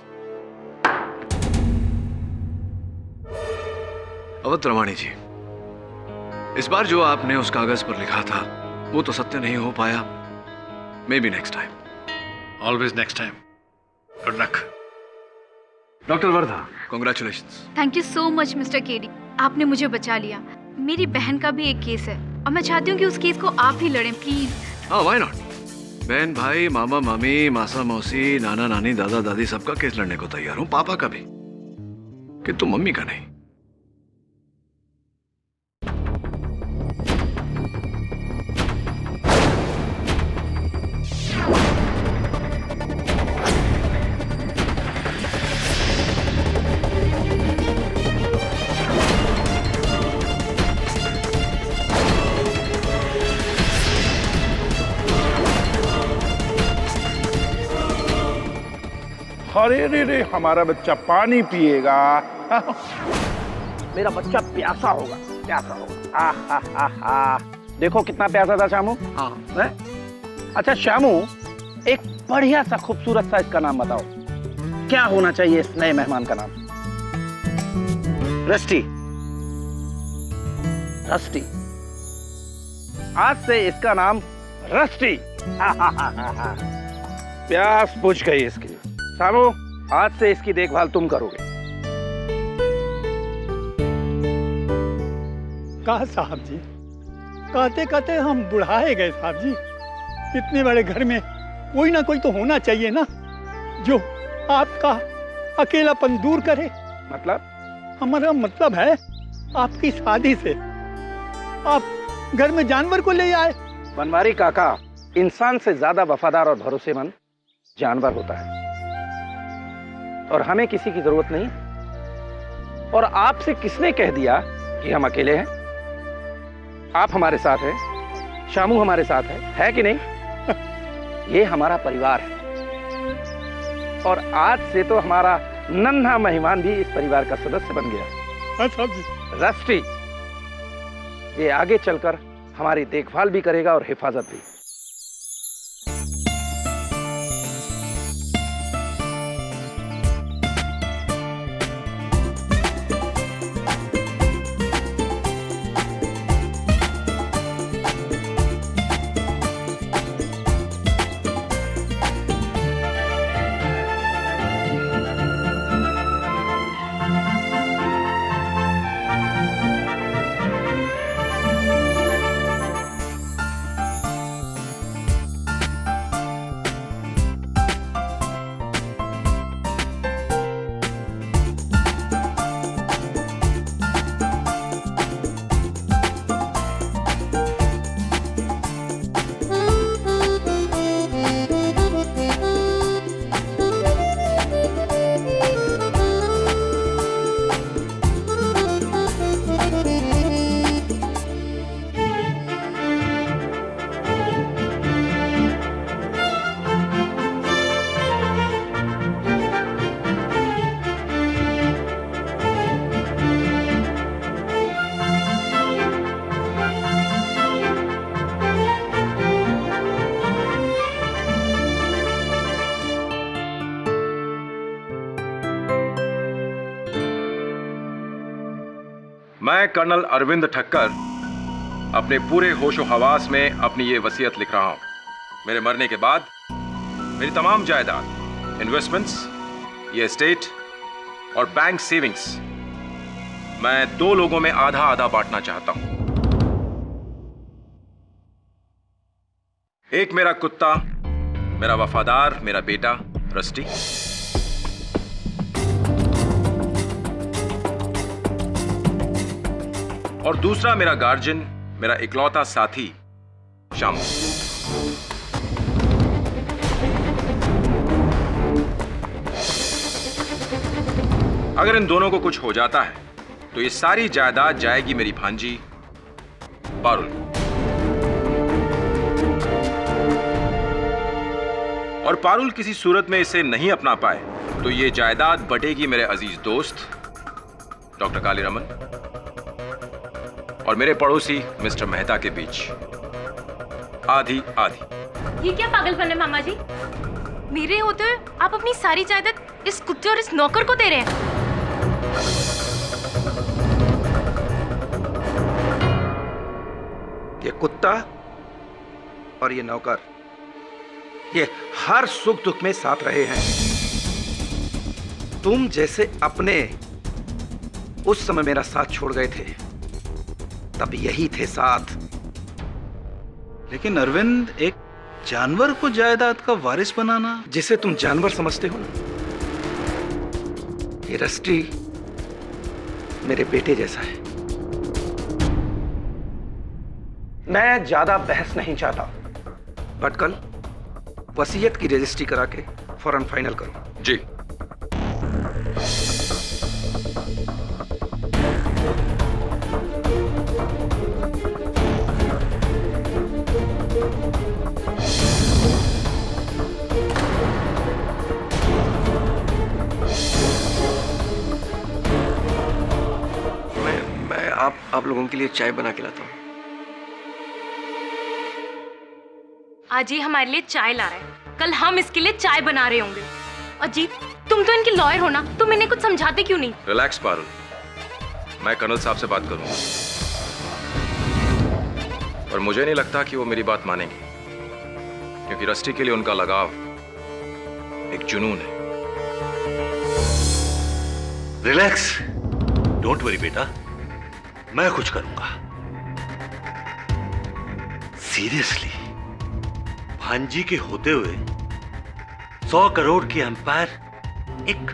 Avadh Ramani ji, इस बार जो आपने उस कागज पर लिखा था वो तो सत्य नहीं हो पाया। May be next time. Always next time. Good luck. Doctor Wardha, congratulations. Thank you so much mister KD, आपने मुझे बचा लिया। मेरी बहन का भी एक केस है और मैं चाहती हूँ कि उस केस को आप ही लड़ें, प्लीज। हाँ, व्हाई नॉट। बहन भाई, मामा मामी, मासा मौसी, नाना नानी, दादा दादी, सबका केस लड़ने को तैयार हूँ, पापा का भी, किंतु मम्मी का नहीं। अरे रे रे, हमारा बच्चा पानी पिएगा। मेरा बच्चा प्यासा होगा, प्यासा होगा। आहा, देखो कितना प्यासा था शामू। हाँ। अच्छा शामू, एक बढ़िया सा खूबसूरत सा इसका नाम बताओ, क्या होना चाहिए इस नए मेहमान का नाम? रस्टी। रस्टी, आज से इसका नाम रस्टी। प्यास बुझ गई इसकी। शामू, आज से इसकी देखभाल तुम करोगे। कहा साहब जी, कहते कहते हम बुढ़ाए गए साहब जी। इतने बड़े घर में कोई ना कोई तो होना चाहिए ना, जो आपका अकेलापन दूर करे। मतलब? हमारा मतलब है, आपकी शादी से आप घर में जानवर को ले आए। बनवारी काका, इंसान से ज्यादा वफादार और भरोसेमंद जानवर होता है, और हमें किसी की जरूरत नहीं। और आपसे किसने कह दिया कि हम अकेले हैं? आप हमारे साथ हैं, शामू हमारे साथ है कि नहीं? ये हमारा परिवार है, और आज से तो हमारा नन्हा मेहमान भी इस परिवार का सदस्य बन गया। रस्टी, ये आगे चलकर हमारी देखभाल भी करेगा और हिफाजत भी। मैं कर्नल अरविंद ठक्कर अपने पूरे होशो हवास में अपनी ये वसीयत लिख रहा हूं। मेरे मरने के बाद मेरी तमाम जायदाद, इन्वेस्टमेंट्स, ये एस्टेट और बैंक सेविंग्स मैं 2 लोगों में आधा आधा बांटना चाहता हूं। एक मेरा कुत्ता, मेरा वफादार, मेरा बेटा रस्टी, और दूसरा मेरा गार्जियन, मेरा इकलौता साथी शामू। अगर इन दोनों को कुछ हो जाता है तो ये सारी जायदाद जाएगी मेरी भांजी पारुल, और पारुल किसी सूरत में इसे नहीं अपना पाए तो ये जायदाद बटेगी मेरे अजीज दोस्त डॉक्टर कालीरमन और मेरे पड़ोसी मिस्टर मेहता के बीच, आधी आधी। ये क्या पागलपन है मामा जी? मेरे होते हुए आप अपनी सारी जायदाद इस कुत्ते और इस नौकर को दे रहे हैं। ये कुत्ता और ये नौकर, ये हर सुख दुख में साथ रहे हैं। तुम जैसे अपने उस समय मेरा साथ छोड़ गए थे, तब यही थे साथ। लेकिन अरविंद, एक जानवर को जायदाद का वारिस बनाना। जिसे तुम जानवर समझते हो ना, ये रस्टी मेरे बेटे जैसा है। मैं ज्यादा बहस नहीं चाहता, बट कल वसीयत की रजिस्ट्री करा के फौरन फाइनल करो। जी। आप लोगों के लिए चाय बना के लाता हूँ। आज ये हमारे लिए चाय ला रहा है, कल हम इसके लिए चाय बना रहे होंगे। अजीब, तुम तो इनके लॉयर हो ना, तुम इन्हें कुछ समझाते क्यों नहीं? रिलैक्स पारुल, मैं कर्नल साहब से बात करूंगा, और मुझे नहीं लगता कि वो मेरी बात मानेंगे, क्योंकि रस्टी के लिए उनका लगाव एक जुनून है। रिलैक्स, डोंट वरी बेटा, मैं कुछ करूंगा। सीरियसली, भांजी के होते हुए 100 करोड़ की एम्पायर एक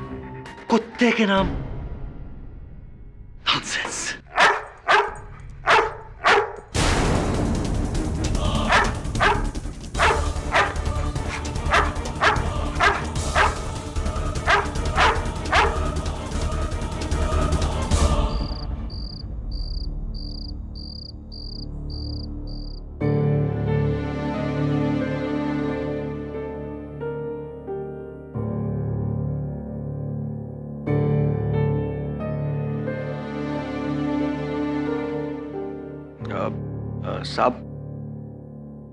कुत्ते के नाम? नॉनसेंस।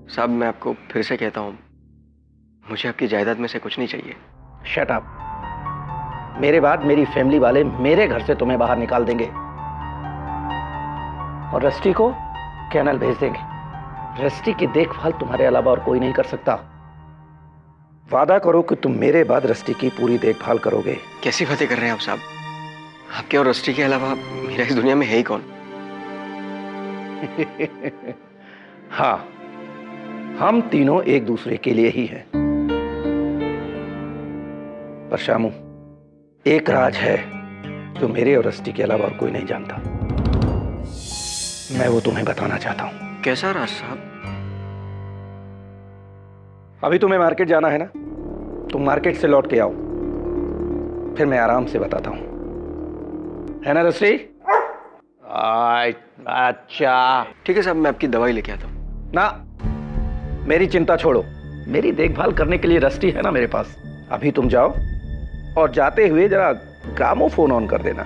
साहब मैं आपको फिर से कहता हूँ, मुझे आपकी जायदाद में से कुछ नहीं चाहिए। Shut up. मेरे बाद मेरी फैमिली वाले मेरे घर से तुम्हें बाहर निकाल देंगे और रस्टी को कैनल भेज देंगे। रस्टी की देखभाल तुम्हारे अलावा और कोई नहीं कर सकता। वादा करो कि तुम मेरे बाद रस्टी की पूरी देखभाल करोगे। कैसी बातें कर रहे हैं आप साहब? आपके और रस्टी के अलावा मेरा इस दुनिया में है ही कौन? हाँ, हम तीनों एक दूसरे के लिए ही हैं। पर शामू, एक राज है जो मेरे और रस्टी के अलावा और कोई नहीं जानता। मैं वो तुम्हें बताना चाहता हूं। कैसा राज साहब? अभी तुम्हें मार्केट जाना है ना, तुम मार्केट से लौट के आओ, फिर मैं आराम से बताता हूं, है ना रस्टी? अच्छा ठीक है साहब, मैं आपकी दवाई लेके आता हूं। ना, मेरी चिंता छोड़ो, मेरी देखभाल करने के लिए रस्टी है ना मेरे पास। अभी तुम जाओ और जाते हुए जरा ग्रामोफोन ऑन कर देना।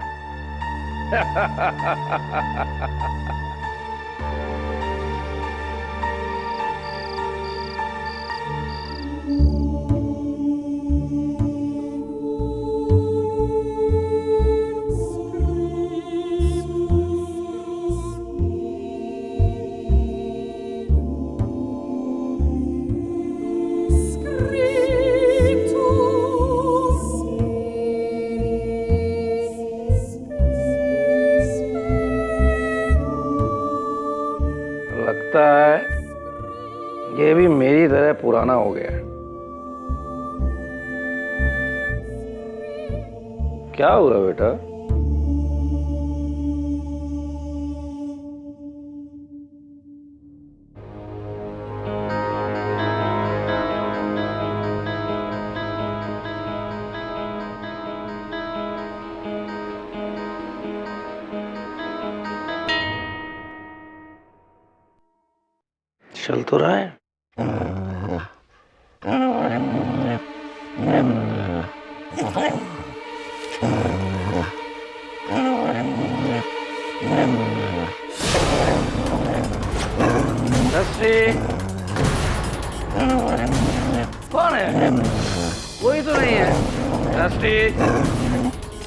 लगता है ये भी मेरी तरह पुराना हो गया है। क्या हुआ बेटा? चल तो रहा है। कौन है? कोई तो नहीं है। रस्टी,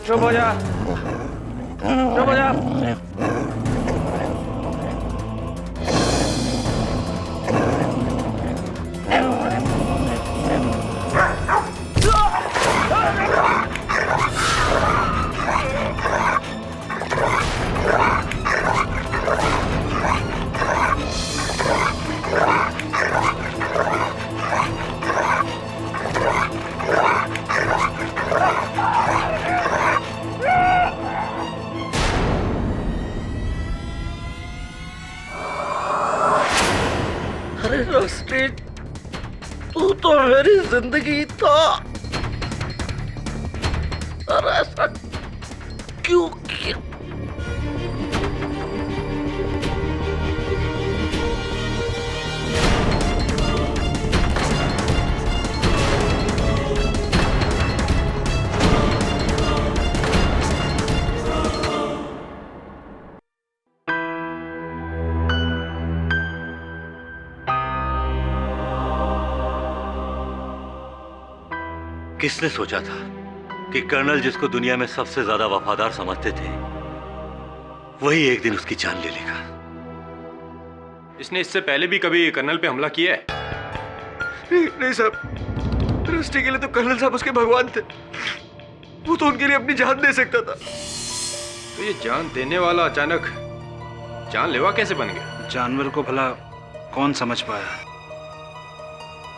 चुप हो जा, चुप हो जा। अरे रस्टी, तू तो मेरी जिंदगी था। और ऐसा क्यों किया? किसने सोचा था कि कर्नल जिसको दुनिया में सबसे ज्यादा वफादार समझते थे वही एक दिन उसकी जान ले लेगा। इसने इससे पहले भी कभी कर्नल पे हमला किया है? नहीं साहब, रस्टी के लिए तो कर्नल साहब उसके भगवान थे। वो तो उनके लिए अपनी जान दे सकता था। तो ये जान देने वाला अचानक जानलेवा कैसे बन गया? जानवर को भला कौन समझ पाया?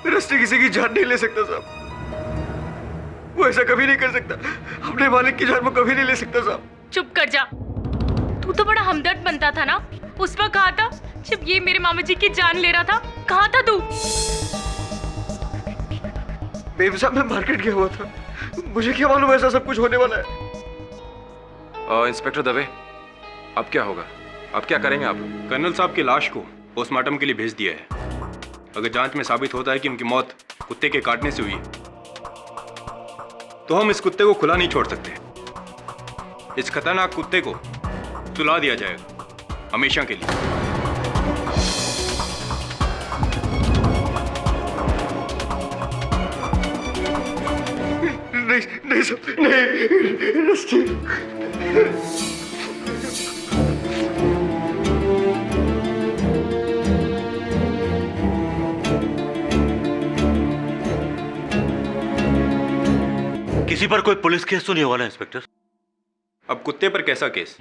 रस्टी किसी की जान नहीं ले सकता साहब। वो ऐसा कभी नहीं कर सकता। अपने मालिक की जान वो कभी नहीं ले सकता साहब। चुप कर जा। तू तो बड़ा हमदर्द बनता था ना। उस वक्त कहा था जब ये मेरे मामा जी की जान ले रहा था। कहाँ था तू? बेबी साहब, मैं मार्केट गया हुआ था। मुझे क्या मालूम ऐसा सब कुछ होने वाला है। इंस्पेक्टर दवे, अब क्या होगा? अब क्या करेंगे आप? कर्नल साहब की लाश को पोस्टमार्टम के लिए भेज दिया है। अगर जांच में साबित होता है कि उनकी मौत कुत्ते के काटने से हुई है तो हम इस कुत्ते को खुला नहीं छोड़ सकते। इस खतरनाक कुत्ते को सुला दिया जाएगा हमेशा के लिए। नहीं सब नहीं रस्टी। किसी पर कोई पुलिस केस तो नहीं हुआ ना इंस्पेक्टर? अब कुत्ते पर कैसा केस?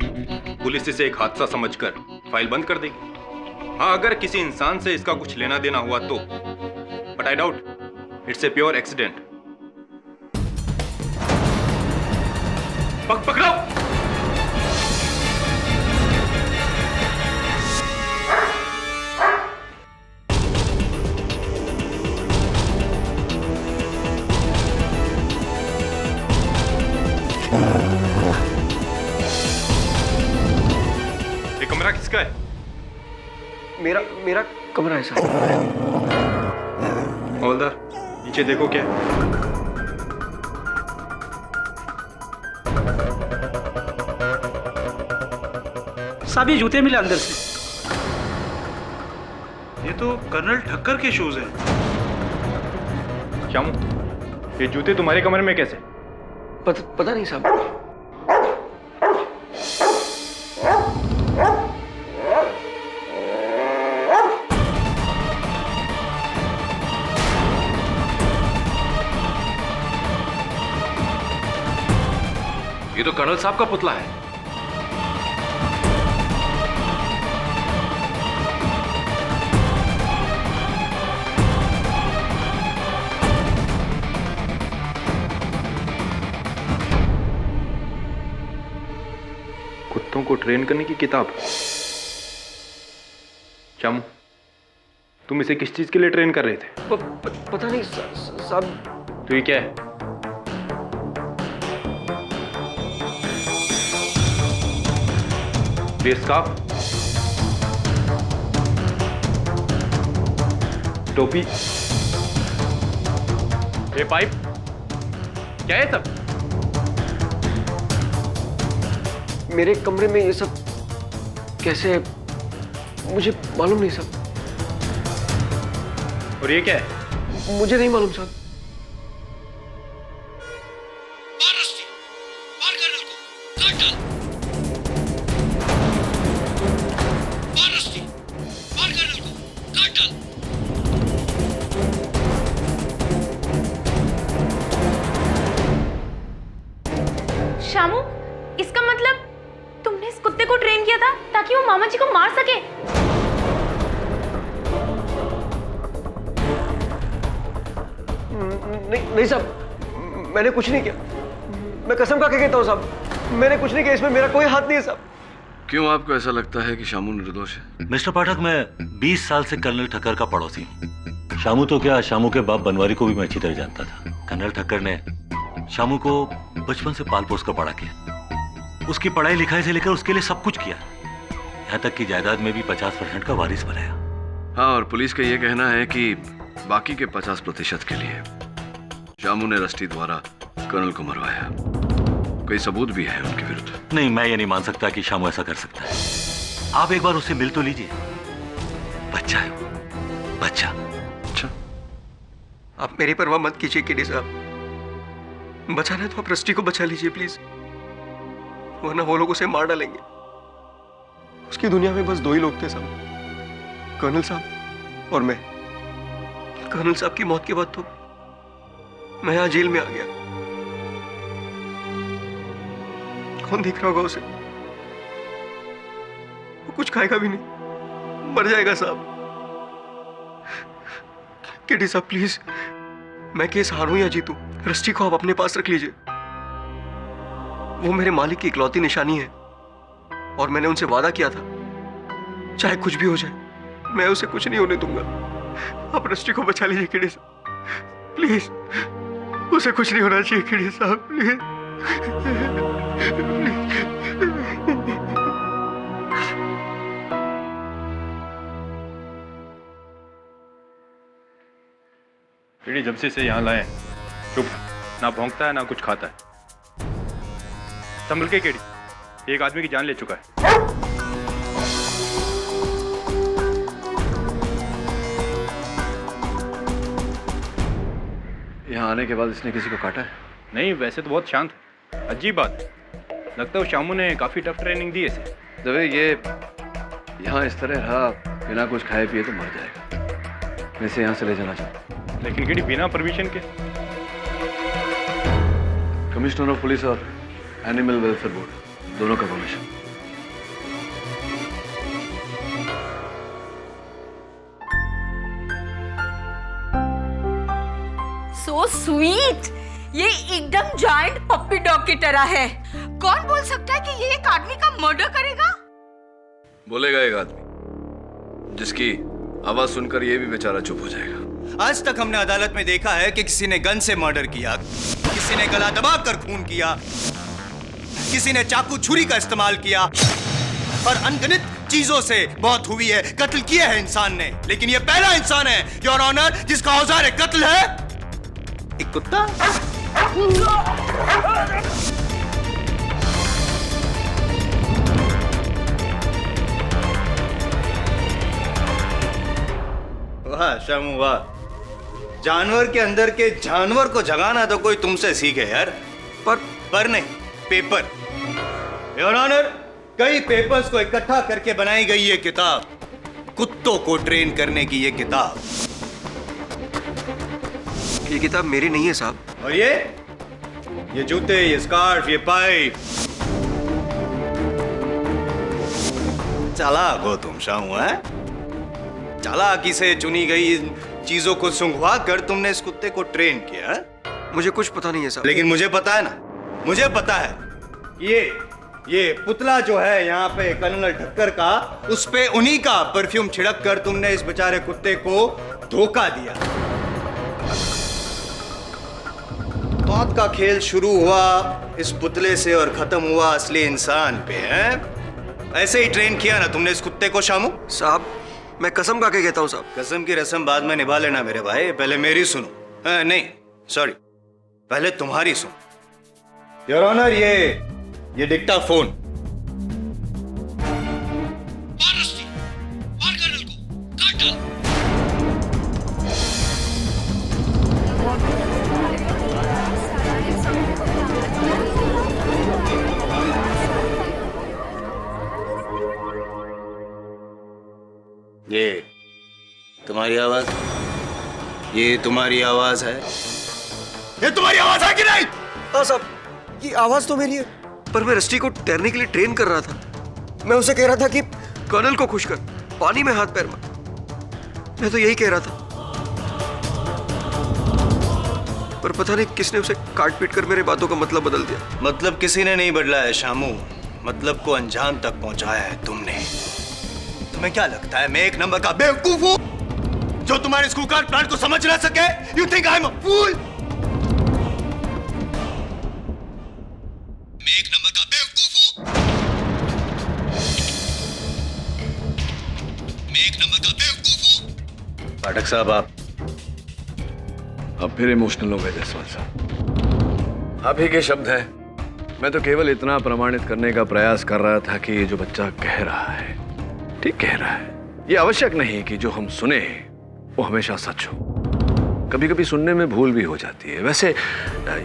पुलिस इसे एक हादसा समझकर फाइल बंद कर देगी। हाँ, अगर किसी इंसान से इसका कुछ लेना देना हुआ तो, but I doubt it's a pure accident. पकड़ो! ये कमरा किसका है? मेरा कमरा है साहब। हवलदार, नीचे देखो क्या है। साहब ये जूते मिले अंदर से। ये तो कर्नल ठक्कर के शूज हैं। श्यामू, ये जूते तुम्हारे कमरे में कैसे? पता नहीं साहब। ये तो कर्नल साहब का पुतला है। कुत्तों को ट्रेन करने की किताब। श्यामू, तुम इसे किस चीज के लिए ट्रेन कर रहे थे? पता नहीं साहब। तो ये क्या है? ये स्कार्फ, टोपी, ये पाइप, क्या है सब? मेरे कमरे में ये सब कैसे? मुझे मालूम नहीं साहब। और ये क्या है? मुझे नहीं मालूम साहब। शामू, इसका मतलब तुमने इस कुत्ते को ट्रेन किया था ताकि वो मामा जी को मार सके। नहीं साहब, मैंने कुछ नहीं किया। मैं कसम खा के कहता हूँ साहब, मैंने कुछ नहीं किया। इसमें मेरा कोई हाथ नहीं है साहब। क्यों आपको ऐसा लगता है कि शामू निर्दोष है? मिस्टर पाठक, मैं 20 साल से कर्नल ठक्कर का पड़ोसी हूँ। शामू तो क्या, शामू के बाप बनवारी को भी मैं अच्छी तरह जानता था। कर्नल ठक्कर ने शामू को बचपन से पाल पोस कर बड़ा किया। उसकी पढ़ाई लिखाई से लेकर उसके लिए सब कुछ किया, यहाँ तक कि जायदाद में भी 50% का वारिस बनाया। हाँ, और पुलिस का ये कहना है कि बाकी के 50% के लिए शामू ने रस्टी द्वारा कर्नल को मरवाया। कई सबूत भी है उनके विरुद्ध। नहीं, मैं ये नहीं मान सकता कि शामू ऐसा कर सकता है। आप एक बार उससे मिल तो लीजिए। बच्चा है वो, बच्चा। अच्छा, आप मेरी परवाह मत कीजिए किडी साहब। बचाना है तो आप रस्टी को बचा लीजिए प्लीज, वरना वो लोग उसे मार डालेंगे। उसकी दुनिया में बस दो ही लोग थे साहब, कर्नल साहब और मैं। कर्नल साहब की मौत के बाद तो मैं यहां जेल में आ गया। कौन देख रहा होगा उसे? वो कुछ खाएगा भी नहीं, मर जाएगा साहब। केडी साहब प्लीज, मैं केस हारूं या जीतूं, रस्टी को आप अपने पास रख लीजिए। वो मेरे मालिक की इकलौती निशानी है और मैंने उनसे वादा किया था चाहे कुछ भी हो जाए मैं उसे कुछ नहीं होने दूंगा। आप रस्टी को बचा लीजिए केडी साहब प्लीज, उसे कुछ नहीं होना चाहिए केडी साहब प्लीज। केडी जब से इसे यहाँ लाए चुप, ना भौंकता है ना कुछ खाता है। संभल के केडी, एक आदमी की जान ले चुका है। यहाँ आने के बाद इसने किसी को काटा है? नहीं, वैसे तो बहुत शांत है। अजीब बात है, लगता है शामू ने काफी टफ ट्रेनिंग दी है इसे। जब ये यहाँ इस तरह रहा बिना कुछ खाए पिए तो मर जाएगा। मैं इसे यहाँ से ले जाना चाहता हूँ। लेकिन केडी बिना परमिशन के? कमिश्नर ऑफ पुलिस और एनिमल वेलफेयर बोर्ड दोनों का परमिशन। सो स्वीट, ये एकदम जायंट पप्पी डॉग की तरह है। कौन बोल सकता है कि ये एक आदमी का मर्डर करेगा? बोलेगा एक आदमी जिसकी आवाज सुनकर ये भी बेचारा चुप हो जाएगा। आज तक हमने अदालत में देखा है कि किसी ने गन से मर्डर किया, किसी ने गला दबाकर खून किया, किसी ने चाकू छुरी का इस्तेमाल किया और अनगिनत चीजों से मौत हुई है, कत्ल किया है इंसान ने। लेकिन ये पहला इंसान है योर ऑनर जिसका औजार कत्ल है एक कुत्ता। वाह शामू वाह, जानवर के अंदर के जानवर को जगाना तो कोई तुमसे सीखे यार। पर नहीं, पेपर। योर ऑनर, कई पेपर्स को इकट्ठा करके बनाई गई ये किताब, कुत्तों को ट्रेन करने की ये किताब। ये किताब मेरी नहीं है साहब। और ये जूते, ये स्कार्फ, ये पाइप। चालाक हो तुम शामू, है? चालाकी से चुनी गई इन चीजों को सुंघवा कर तुमने इस कुत्ते को ट्रेन किया है? मुझे कुछ पता नहीं है साहब। लेकिन मुझे पता है ना, मुझे पता है ये पुतला जो है यहाँ पे कर्नल ठक्कर का, उस पे उन्हीं का परफ्यूम छिड़क कर तुमने इस बेचारे कुत्ते को धोखा दिया। मौत का खेल शुरू हुआ इस पुतले से और खत्म हुआ असली इंसान पे, है? ऐसे ही ट्रेन किया ना तुमने इस कुत्ते को शामू? साहब मैं कसम खा के कहता हूँ साहब। कसम की रस्म बाद में निभा लेना मेरे भाई, पहले मेरी सुनो। नहीं सॉरी, पहले तुम्हारी सुनो। योर ऑनर, ये डिक्टाफोन। ये तुम्हारी आवाज? ये तुम्हारी आवाज है? ये तुम्हारी आवाज है कि नहीं? हाँ साहब, ये आवाज तो मेरी है, पर मैं रस्टी को तैरने के लिए ट्रेन कर रहा था। मैं उसे कह रहा था कि कर्नल को खुश कर, पानी में हाथ पैर मार। मैं तो यही कह रहा था, पर पता नहीं किसने उसे काट पीट कर मेरे बातों का मतलब बदल दिया। मतलब किसी ने नहीं बदला है शामू, मतलब को अंजाम तक पहुंचाया है तुमने। तुम्हें क्या लगता है मैं एक नंबर का बेवकूफ हूं जो तुम्हारे स्कूल कार्ड प्लान को समझ ना सके? You think I am a fool? मैं एक नंबर का बेवकूफ हूं? मैं एक नंबर का बेवकूफ हूं? पाठक साहब, अब फिर इमोशनल हो गए जसवाल साहब। आप ही के शब्द हैं। मैं तो केवल इतना प्रमाणित करने का प्रयास कर रहा था कि ये जो बच्चा कह रहा है ठीक कह रहा है। ये आवश्यक नहीं कि जो हम सुने वो हमेशा सच हो। कभी कभी सुनने में भूल भी हो जाती है। वैसे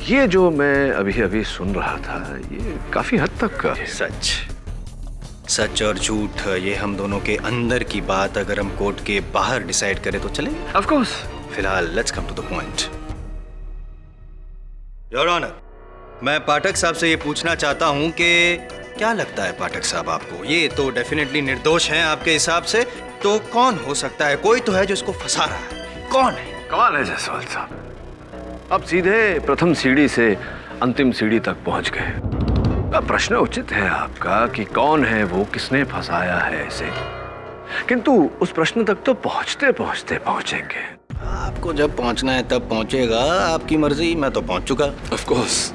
ये जो मैं अभी अभी सुन रहा था ये काफी हद तक सच सच और झूठ ये हम दोनों के अंदर की बात अगर हम कोर्ट के बाहर डिसाइड करें तो चले। Of course. फिलहाल let's come to the point. Your honour, मैं पाठक साहब से ये पूछना चाहता हूं कि क्या लगता है पाठक साहब आपको, ये तो डेफिनेटली निर्दोष हैं आपके हिसाब से, तो कौन हो सकता है? कोई तो है जो इसको फंसा रहा है, कौन है? कमाल है जायसवाल साहब, अब सीधे प्रथम सीढ़ी से अंतिम सीढ़ी तक पहुंच गए। अब प्रश्न उचित है आपका कि कौन है वो, किसने फंसाया है इसे, किंतु उस प्रश्न तक तो पहुंचते पहुंचते पहुंचेंगे। आपको जब पहुंचना है तब पहुंचेगा, आपकी मर्जी। मैं तो पहुंच चुका। Of course.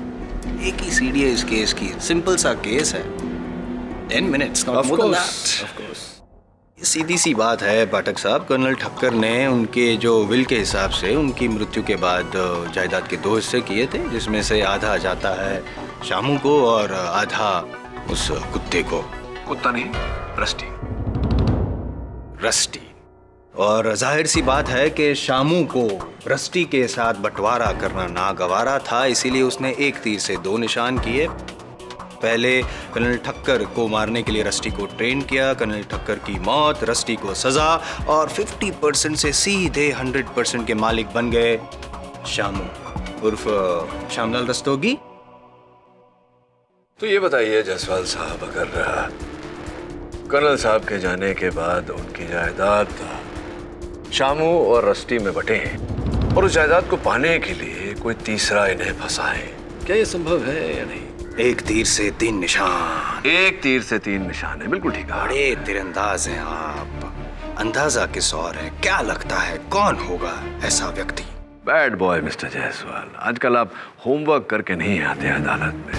एक ही सीढ़ी है इस केस की, सिंपल सा केस है, 10 minutes not more than that. Of course. सीधी सी बात है पाठक साहब, कर्नल ठक्कर ने उनके जो विल के हिसाब से उनकी मृत्यु के बाद जायदाद के 2 हिस्से किए थे, जिसमें से आधा जाता है शामू को और आधा उस कुत्ते को। कुत्ता नहीं, रस्टी। रस्टी। और जाहिर सी बात है कि शामू को रस्टी के साथ बंटवारा करना नागवारा था, इसीलिए उसने एक तीर से 2 निशान किए। पहले कर्नल ठक्कर को मारने के लिए रस्टी को ट्रेन किया, कर्नल ठक्कर की मौत, रस्टी को सजा, और 50% से सीधे 100% के मालिक बन गए शामू उर्फ श्यामलाल रस्तोगी। तो ये बताइए जायसवाल साहब, अगर कर्नल साहब के जाने के बाद उनकी जायदाद शामू और रस्टी में बटे और उस जायदाद को पाने के लिए कोई तीसरा इन्हें फंसाए, क्या ये संभव है या नहीं? एक तीर से 3 निशान। एक तीर से 3 निशान है, बिल्कुल ठीक है। बड़े तीरंदाज हैं आप, अंदाजा किस और है? क्या लगता है कौन होगा ऐसा व्यक्ति? बैड बॉय मिस्टर जायसवाल, आजकल आप होमवर्क करके नहीं आते अदालत में।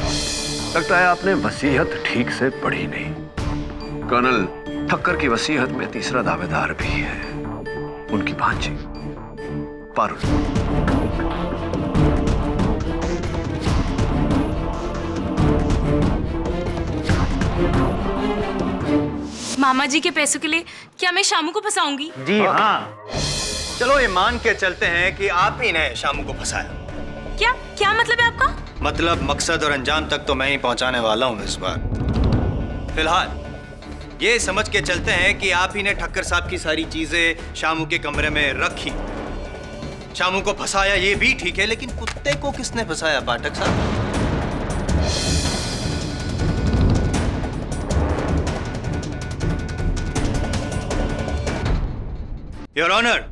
लगता है आपने वसीयत ठीक से पढ़ी नहीं। कर्नल ठक्कर की वसीयत में तीसरा दावेदार भी है, उनकी भांजी पारुल। मामा जी के पैसों के लिए क्या मैं शामू को फंसाऊंगी? जी हाँ। चलो ये मान के चलते हैं कि आप ही ने शामू को फंसाया। क्या क्या मतलब है आपका? मतलब मकसद और अंजाम तक तो मैं ही पहुंचाने वाला हूं इस बार। फिलहाल ये समझ के चलते हैं कि आप ही ने ठक्कर साहब की सारी चीजें शामू के कमरे में रखी, शामू को फंसाया, ये भी ठीक है, लेकिन कुत्ते को किसने फंसाया पाठक साहब? योर ऑनर,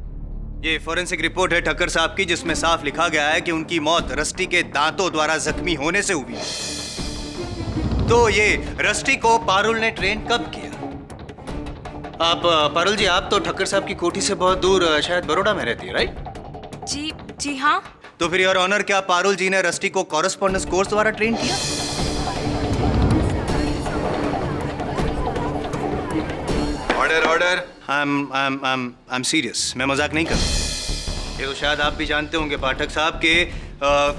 ये फॉरेंसिक रिपोर्ट है ठक्कर साहब की, जिसमें साफ लिखा गया है कि उनकी मौत रस्टी के दांतों द्वारा जख्मी होने से हुई। तो ये रस्टी को पारुल ने ट्रेन कब किया? आप पारुल जी, आप तो ठक्कर साहब की कोठी से बहुत दूर शायद बड़ौदा में रहती है, राइट? जी हाँ। तो फिर योर ऑनर, क्या पारुल जी ने रस्टी को कॉरेस्पॉन्डेंस कोर्स द्वारा ट्रेन किया? Order order. I am serious, मैं मजाक नहीं कर रहा। ये तो शायद आप भी जानते होंगे पाठक साहब के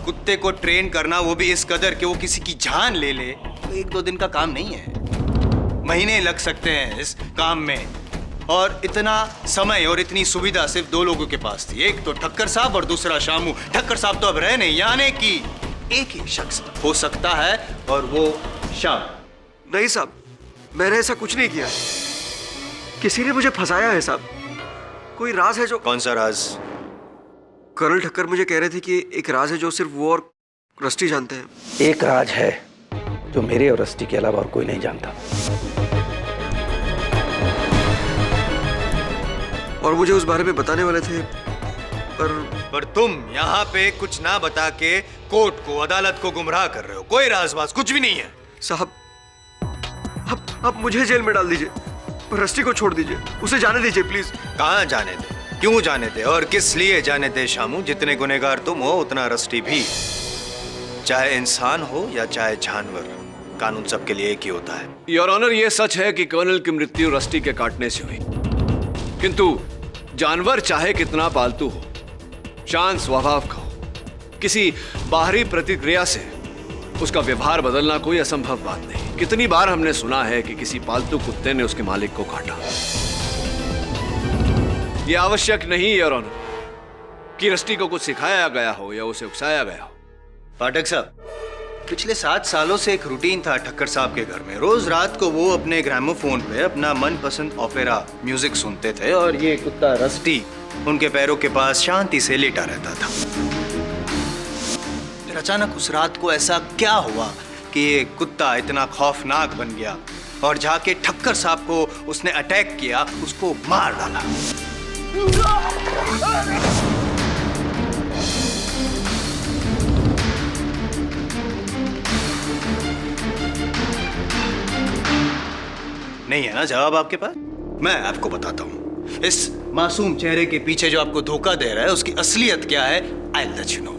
कुत्ते को ट्रेन करना, वो भी इस कदर कि वो किसी की जान ले ले, तो 1-2 दिन का काम नहीं है, महीने लग सकते हैं इस काम में। और इतना समय और इतनी सुविधा सिर्फ 2 लोगों के पास थी, एक तो ठक्कर साहब और दूसरा शामू। ठक्कर साहब तो अब रहे नहीं, यानी कि एक ही शख्स हो सकता है और वो शाम। नहीं साहब, मैंने ऐसा कुछ नहीं किया, किसी ने मुझे फंसाया है साहब। कोई राज है जो। कौन सा राज? कर्नल ठक्कर मुझे कह रहे थे कि एक राज है जो सिर्फ वो और रस्टी जानते हैं। एक राज है जो मेरे और रस्टी के अलावा और कोई नहीं जानता, और मुझे उस बारे में बताने वाले थे, पर तुम यहाँ पे कुछ ना बता के कोर्ट को, अदालत को गुमराह कर रहे हो। कोई राजबाज कुछ भी नहीं है साहब। अब मुझे जेल में डाल दीजिए, रस्टी को छोड़ दीजिए, उसे जाने दीजिए प्लीज। कहाँ जाने दे, क्यों जाने दे और किस लिए जाने दे शामू? जितने गुनहगार तुम हो उतना रस्टी भी, चाहे इंसान हो या चाहे जानवर, कानून सबके लिए एक ही होता है। योर ऑनर, ये सच है कि कर्नल की मृत्यु रस्टी के काटने से हुई, किंतु जानवर चाहे कितना पालतू हो, शांत स्वभाव का हो, किसी बाहरी प्रतिक्रिया से उसका व्यवहार बदलना कोई असंभव बात नहीं। कितनी बार हमने सुना है कि किसी पालतू कुत्ते ने उसके मालिक को काटा। यह आवश्यक नहीं योर ऑनर कि रस्टी को कुछ सिखाया गया हो या उसे उकसाया गया हो। पाठक साहब, पिछले 7 सालों से एक रूटीन था ठक्कर साहब के घर में। रोज रात को वो अपने ग्रामोफोन पे अपना मनपसंद ओपेरा म्यूजिक सुनते थे और ये कुत्ता रस्टी उनके पैरों के पास शांति से लेटा रहता था। फिर अचानक उस रात को ऐसा क्या हुआ कि ये कुत्ता इतना खौफनाक बन गया और जाके ठक्कर साहब को उसने अटैक किया, उसको मार डाला। नहीं है ना जवाब आपके पास? मैं आपको बताता हूं। इस मासूम चेहरे के पीछे जो आपको धोखा दे रहा है उसकी असलियत क्या है? I will let you know.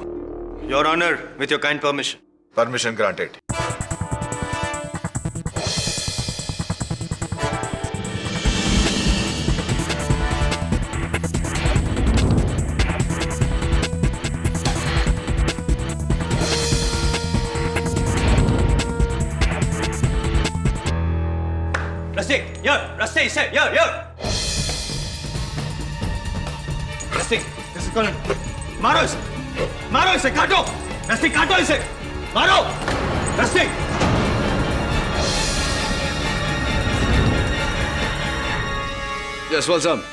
Your honour, with your kind permission. Permission granted. Rusty, say, Rusty, this is Colin. मारो इसे, काटो। रस्टी, काटो इसे, मारो। रस्टी। जयसवाल साहब,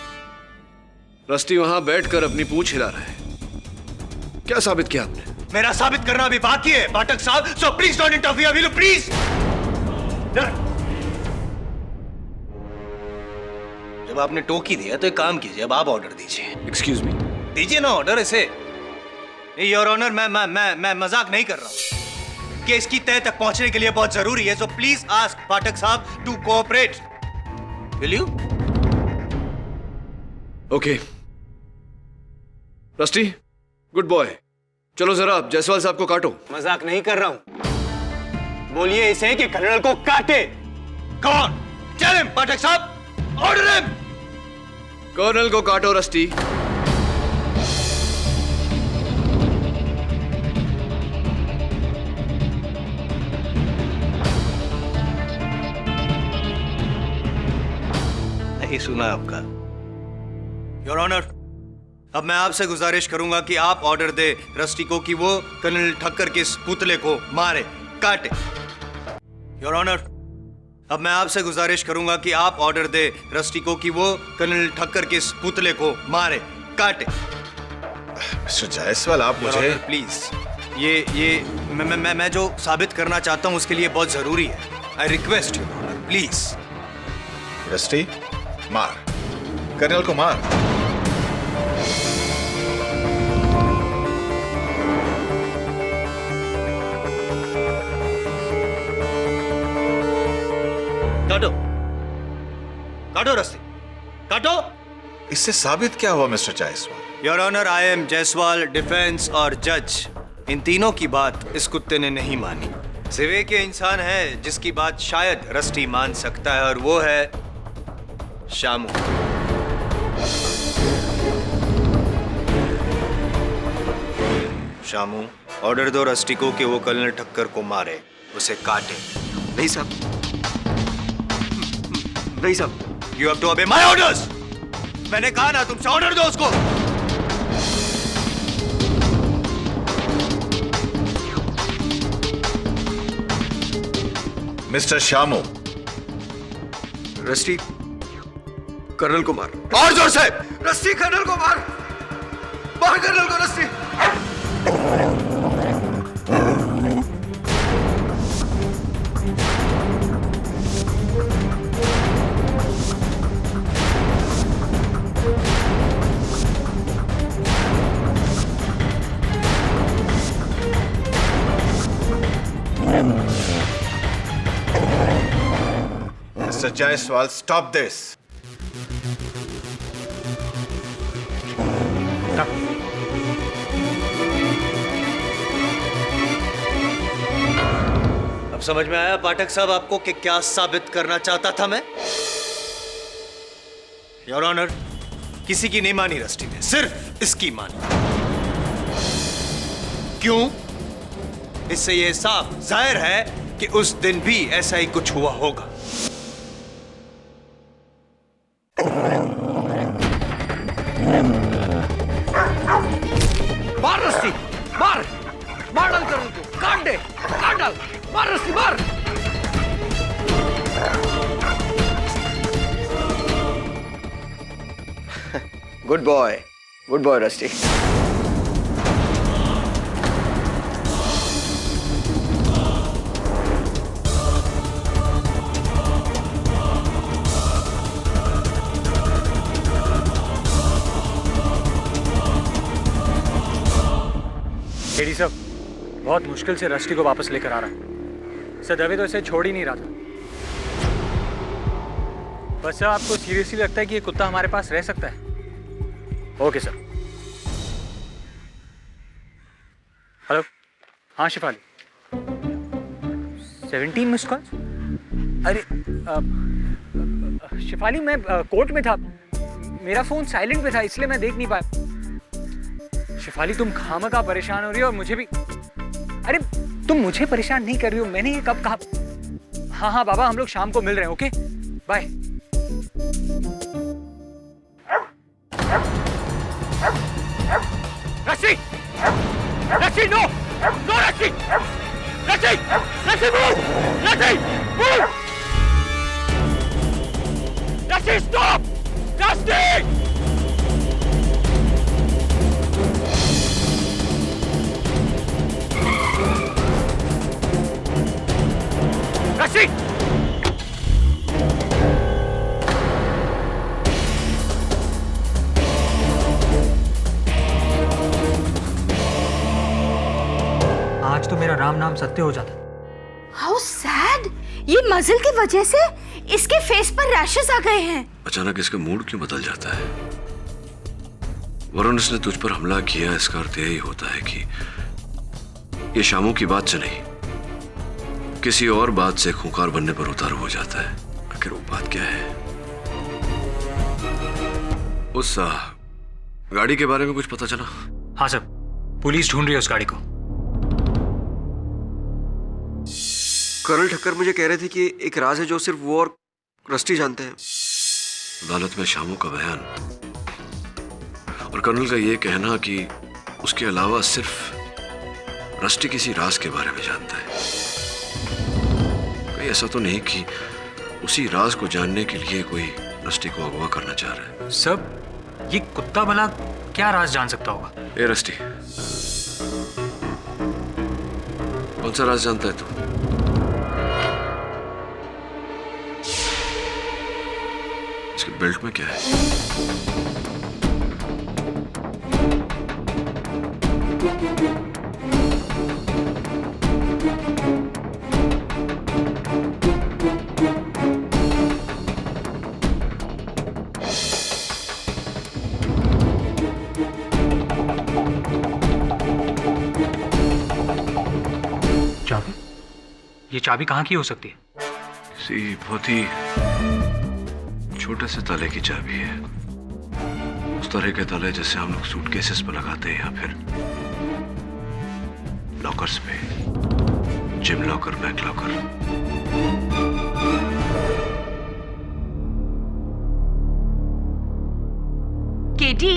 रस्टी वहां बैठकर अपनी पूंछ हिला रहा है। क्या साबित किया आपने? मेरा साबित करना अभी बाकी है पाठक साहब, so please don't interfere, will you please? जब आपने टोकी दिया तो एक काम कीजिए, अब आप ऑर्डर दीजिए। एक्सक्यूज मी, दीजिए ना ऑर्डर इसे। योर ऑनर, मैं मजाक नहीं कर रहा हूं। केस की तह तक पहुंचने के लिए बहुत जरूरी है, सो प्लीज आस्क पाठक साहब to cooperate, will you? Okay Rusty, good boy. चलो जरा आप जायसवाल साहब को काटो। मजाक नहीं कर रहा हूं। बोलिए इसे कि कर्नल को काटे। कौन? टेल हिम पाठक साहब, ऑर्डर हिम। कर्नल को काटो रस्टी। नहीं सुना आपका। योर ऑनर, अब मैं आपसे गुजारिश करूंगा कि आप ऑर्डर दे रस्टी को कि वो कर्नल ठक्कर के इस पुतले को मारे, काटे। योर ऑनर, अब मैं आपसे गुजारिश करूंगा कि आप ऑर्डर दे रस्टी को कि वो कर्नल ठक्कर के इस पुतले को मारे, काटे। मिस्टर जायसवाल, आप मुझे प्लीज, ये मैं जो साबित करना चाहता हूं उसके लिए बहुत जरूरी है। I request you honour, please. Rusty, मार, कर्नल को मार। काटो, काटो रस्सी, काटो। इससे साबित क्या हुआ mister Jaiswal? Your honour, I am Jaiswal, defence और जज। इन तीनों की बात इस कुत्ते ने नहीं मानी। सिवे के इंसान है जिसकी बात शायद रस्टी मान सकता है, और वो है शामू। शामू, ऑर्डर दो रस्टी को कि वो कर्नल ठक्कर को मारे, उसे काटे। नहीं साहब, नहीं साहब। You have to obey my orders. मैंने कहा ना तुमसे, ऑर्डर दो उसको। मिस्टर शामू, रस्टी कर्नल को मार। और जोर से। रस्टी कर्नल को मार, मार कर्नल को rusty. Mr. Jaiswal, stop this. अब समझ में आया पाठक साहब आपको कि क्या साबित करना चाहता था मैं? योर ऑनर, किसी की नहीं मानी रस्टी ने, सिर्फ इसकी मानी। क्यों? इससे यह साफ जाहिर है कि उस दिन भी ऐसा ही कुछ हुआ होगा। मार रस्सी, मार मार डाल कर उनको, काट दे, काट डाल, मार रस्सी, मार। Good boy rusty. एडी साहब, बहुत मुश्किल से रस्टी को वापस लेकर आ रहा। सर दवे तो इसे छोड़ ही नहीं रहा था। बस सर, आपको सीरियसली लगता है कि ये कुत्ता हमारे पास रह सकता है? Okay sir. हेलो, हाँ शिफाली, 17 मिस्ड कॉल्स? अरे शिफाली, मैं कोर्ट में था, मेरा फोन साइलेंट पे था, इसलिए मैं देख नहीं पाया। शिफाली, तुम खामखा परेशान हो रही हो और मुझे भी। अरे तुम मुझे परेशान नहीं कर रही हो, मैंने ये कब कहा? हाँ हाँ बाबा, हम लोग शाम को मिल रहे हैं। Okay bye. रस्सी, रस्सी, नो नो, रस्सी, रस्सी, रस्सी, मूव, रस्सी, मूव, रस्सी, स्टॉप, रस्सी। रस्सी, आज तो मेरा राम नाम सत्य हो जाता। हाउ सैड, ये मजल की वजह से इसके फेस पर रैशेस आ गए हैं। अचानक इसका मूड क्यों बदल जाता है? वरुण, इसने तुझ पर हमला किया, इसका अर्थ यही होता है कि ये शामू की बात से नहीं, किसी और बात से खूंखार बनने पर उतारू हो जाता है। आखिर वो बात क्या है? उस गाड़ी के बारे में कुछ पता चला? हाँ सर, पुलिस ढूंढ रही है उस गाड़ी को। कर्नल ठक्कर मुझे कह रहे थे कि एक राज है जो सिर्फ वो और रस्टी जानते हैं। अदालत में शामू का बयान और कर्नल का ये कहना कि उसके अलावा सिर्फ रस्टी किसी राज के बारे में जानता है। कहीं ऐसा तो नहीं कि उसी राज को जानने के लिए कोई रस्टी को अगवा करना चाह रहा है? सब ये कुत्ता भला क्या राज जान सकता होगा? ए रस्टी, कौन सा राज जानता है तू? इसके बेल्ट में क्या है? चाबी? ये चाबी कहाँ की हो सकती है? किसी बहुत ही छोटे से ताले की चाबी है। उस तरह के ताले जैसे हम लोग सूटकेसेस पर लगाते हैं या फिर लॉकर्स पे, जिम लॉकर, बैंक लॉकर। केटी,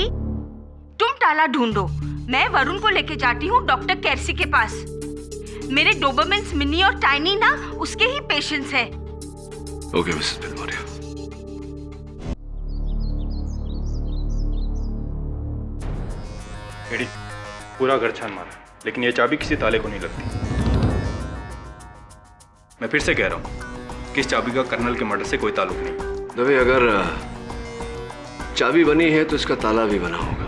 तुम ताला ढूंढो, मैं वरुण को लेके जाती हूँ डॉक्टर कैरसी के पास। मेरे डोबरमेन्स मिनी और टाइनी ना उसके ही पेशेंट्स हैं। Okay Mrs Bilimoria. एडी, पूरा घर छान मारा, लेकिन ये चाबी किसी ताले को नहीं लगती। मैं फिर से कह रहा हूँ कि इस चाबी का कर्नल के मर्डर से कोई ताल्लुक नहीं। दबे, अगर चाबी बनी है तो इसका ताला भी बना होगा।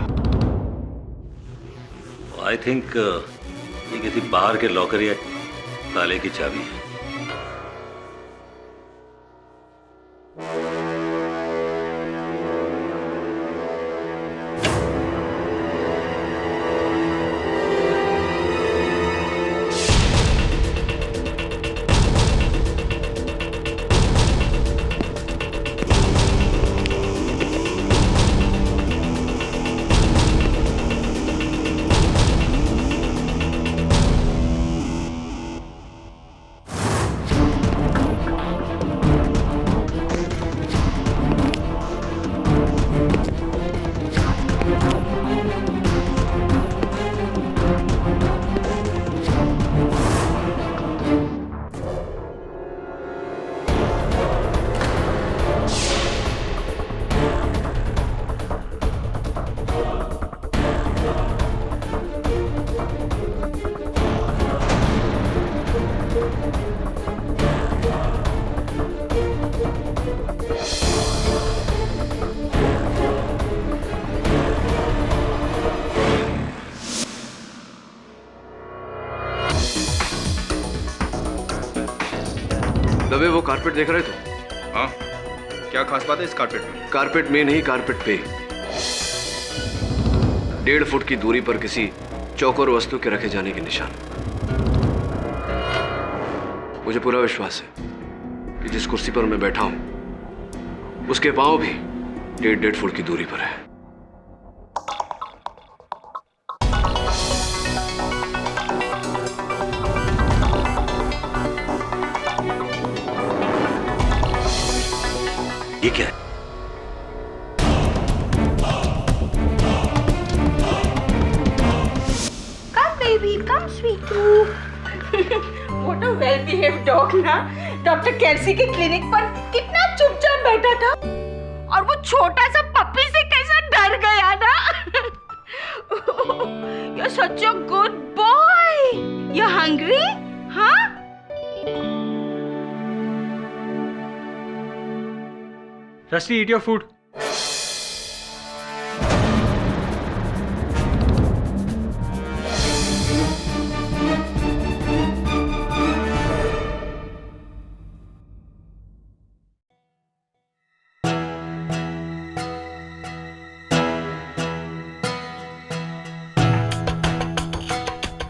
आई थिंक ये किसी बाहर के लॉकर या ताले की चाबी है। दबे वो कारपेट देख रहे थे? हाँ, क्या खास बात है इस कारपेट में? कारपेट में नहीं, कारपेट पे 1.5 फुट की दूरी पर किसी चौकोर वस्तु के रखे जाने के निशान। मुझे पूरा विश्वास है कि जिस कुर्सी पर मैं बैठा हूं उसके पांव भी 1.5 फुट की दूरी पर है। ये क्या है? Come baby, come sweetu. What a well-behaved dog ना। डॉक्टर कैसी के क्लिनिक पर कितना चुपचाप बैठा था और वो छोटा सा पप्पी से कैसा डर गया ना। You're such a good boy. You're hungry? हाँ? Rusty, eat your food.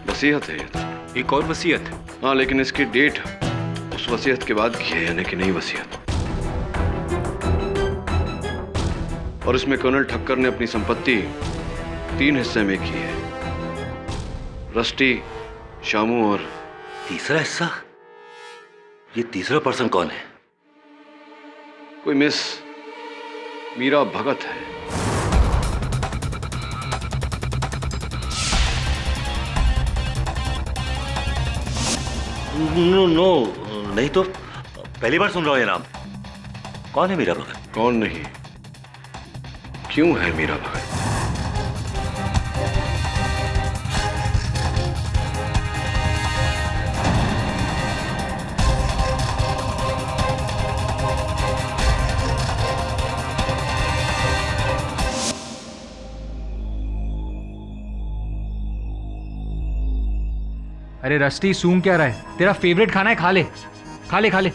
वसीयत है ये तो। एक और वसीयत? हाँ, लेकिन इसकी डेट उस वसीयत के बाद की है, यानी कि नई वसीयत। और इसमें कर्नल ठक्कर ने अपनी संपत्ति 3 हिस्से में की है। रस्टी, शामू और तीसरा हिस्सा? ये तीसरा पर्सन कौन है? कोई मिस मीरा भगत है। नो, नहीं तो पहली बार सुन रहा हूं ये नाम। कौन है मीरा भगत? कौन नहीं, क्यों है मीरा भगत? अरे रस्टी, सूंघ क्या रहा है? तेरा फेवरेट खाना है, खा ले खा ले खा ले।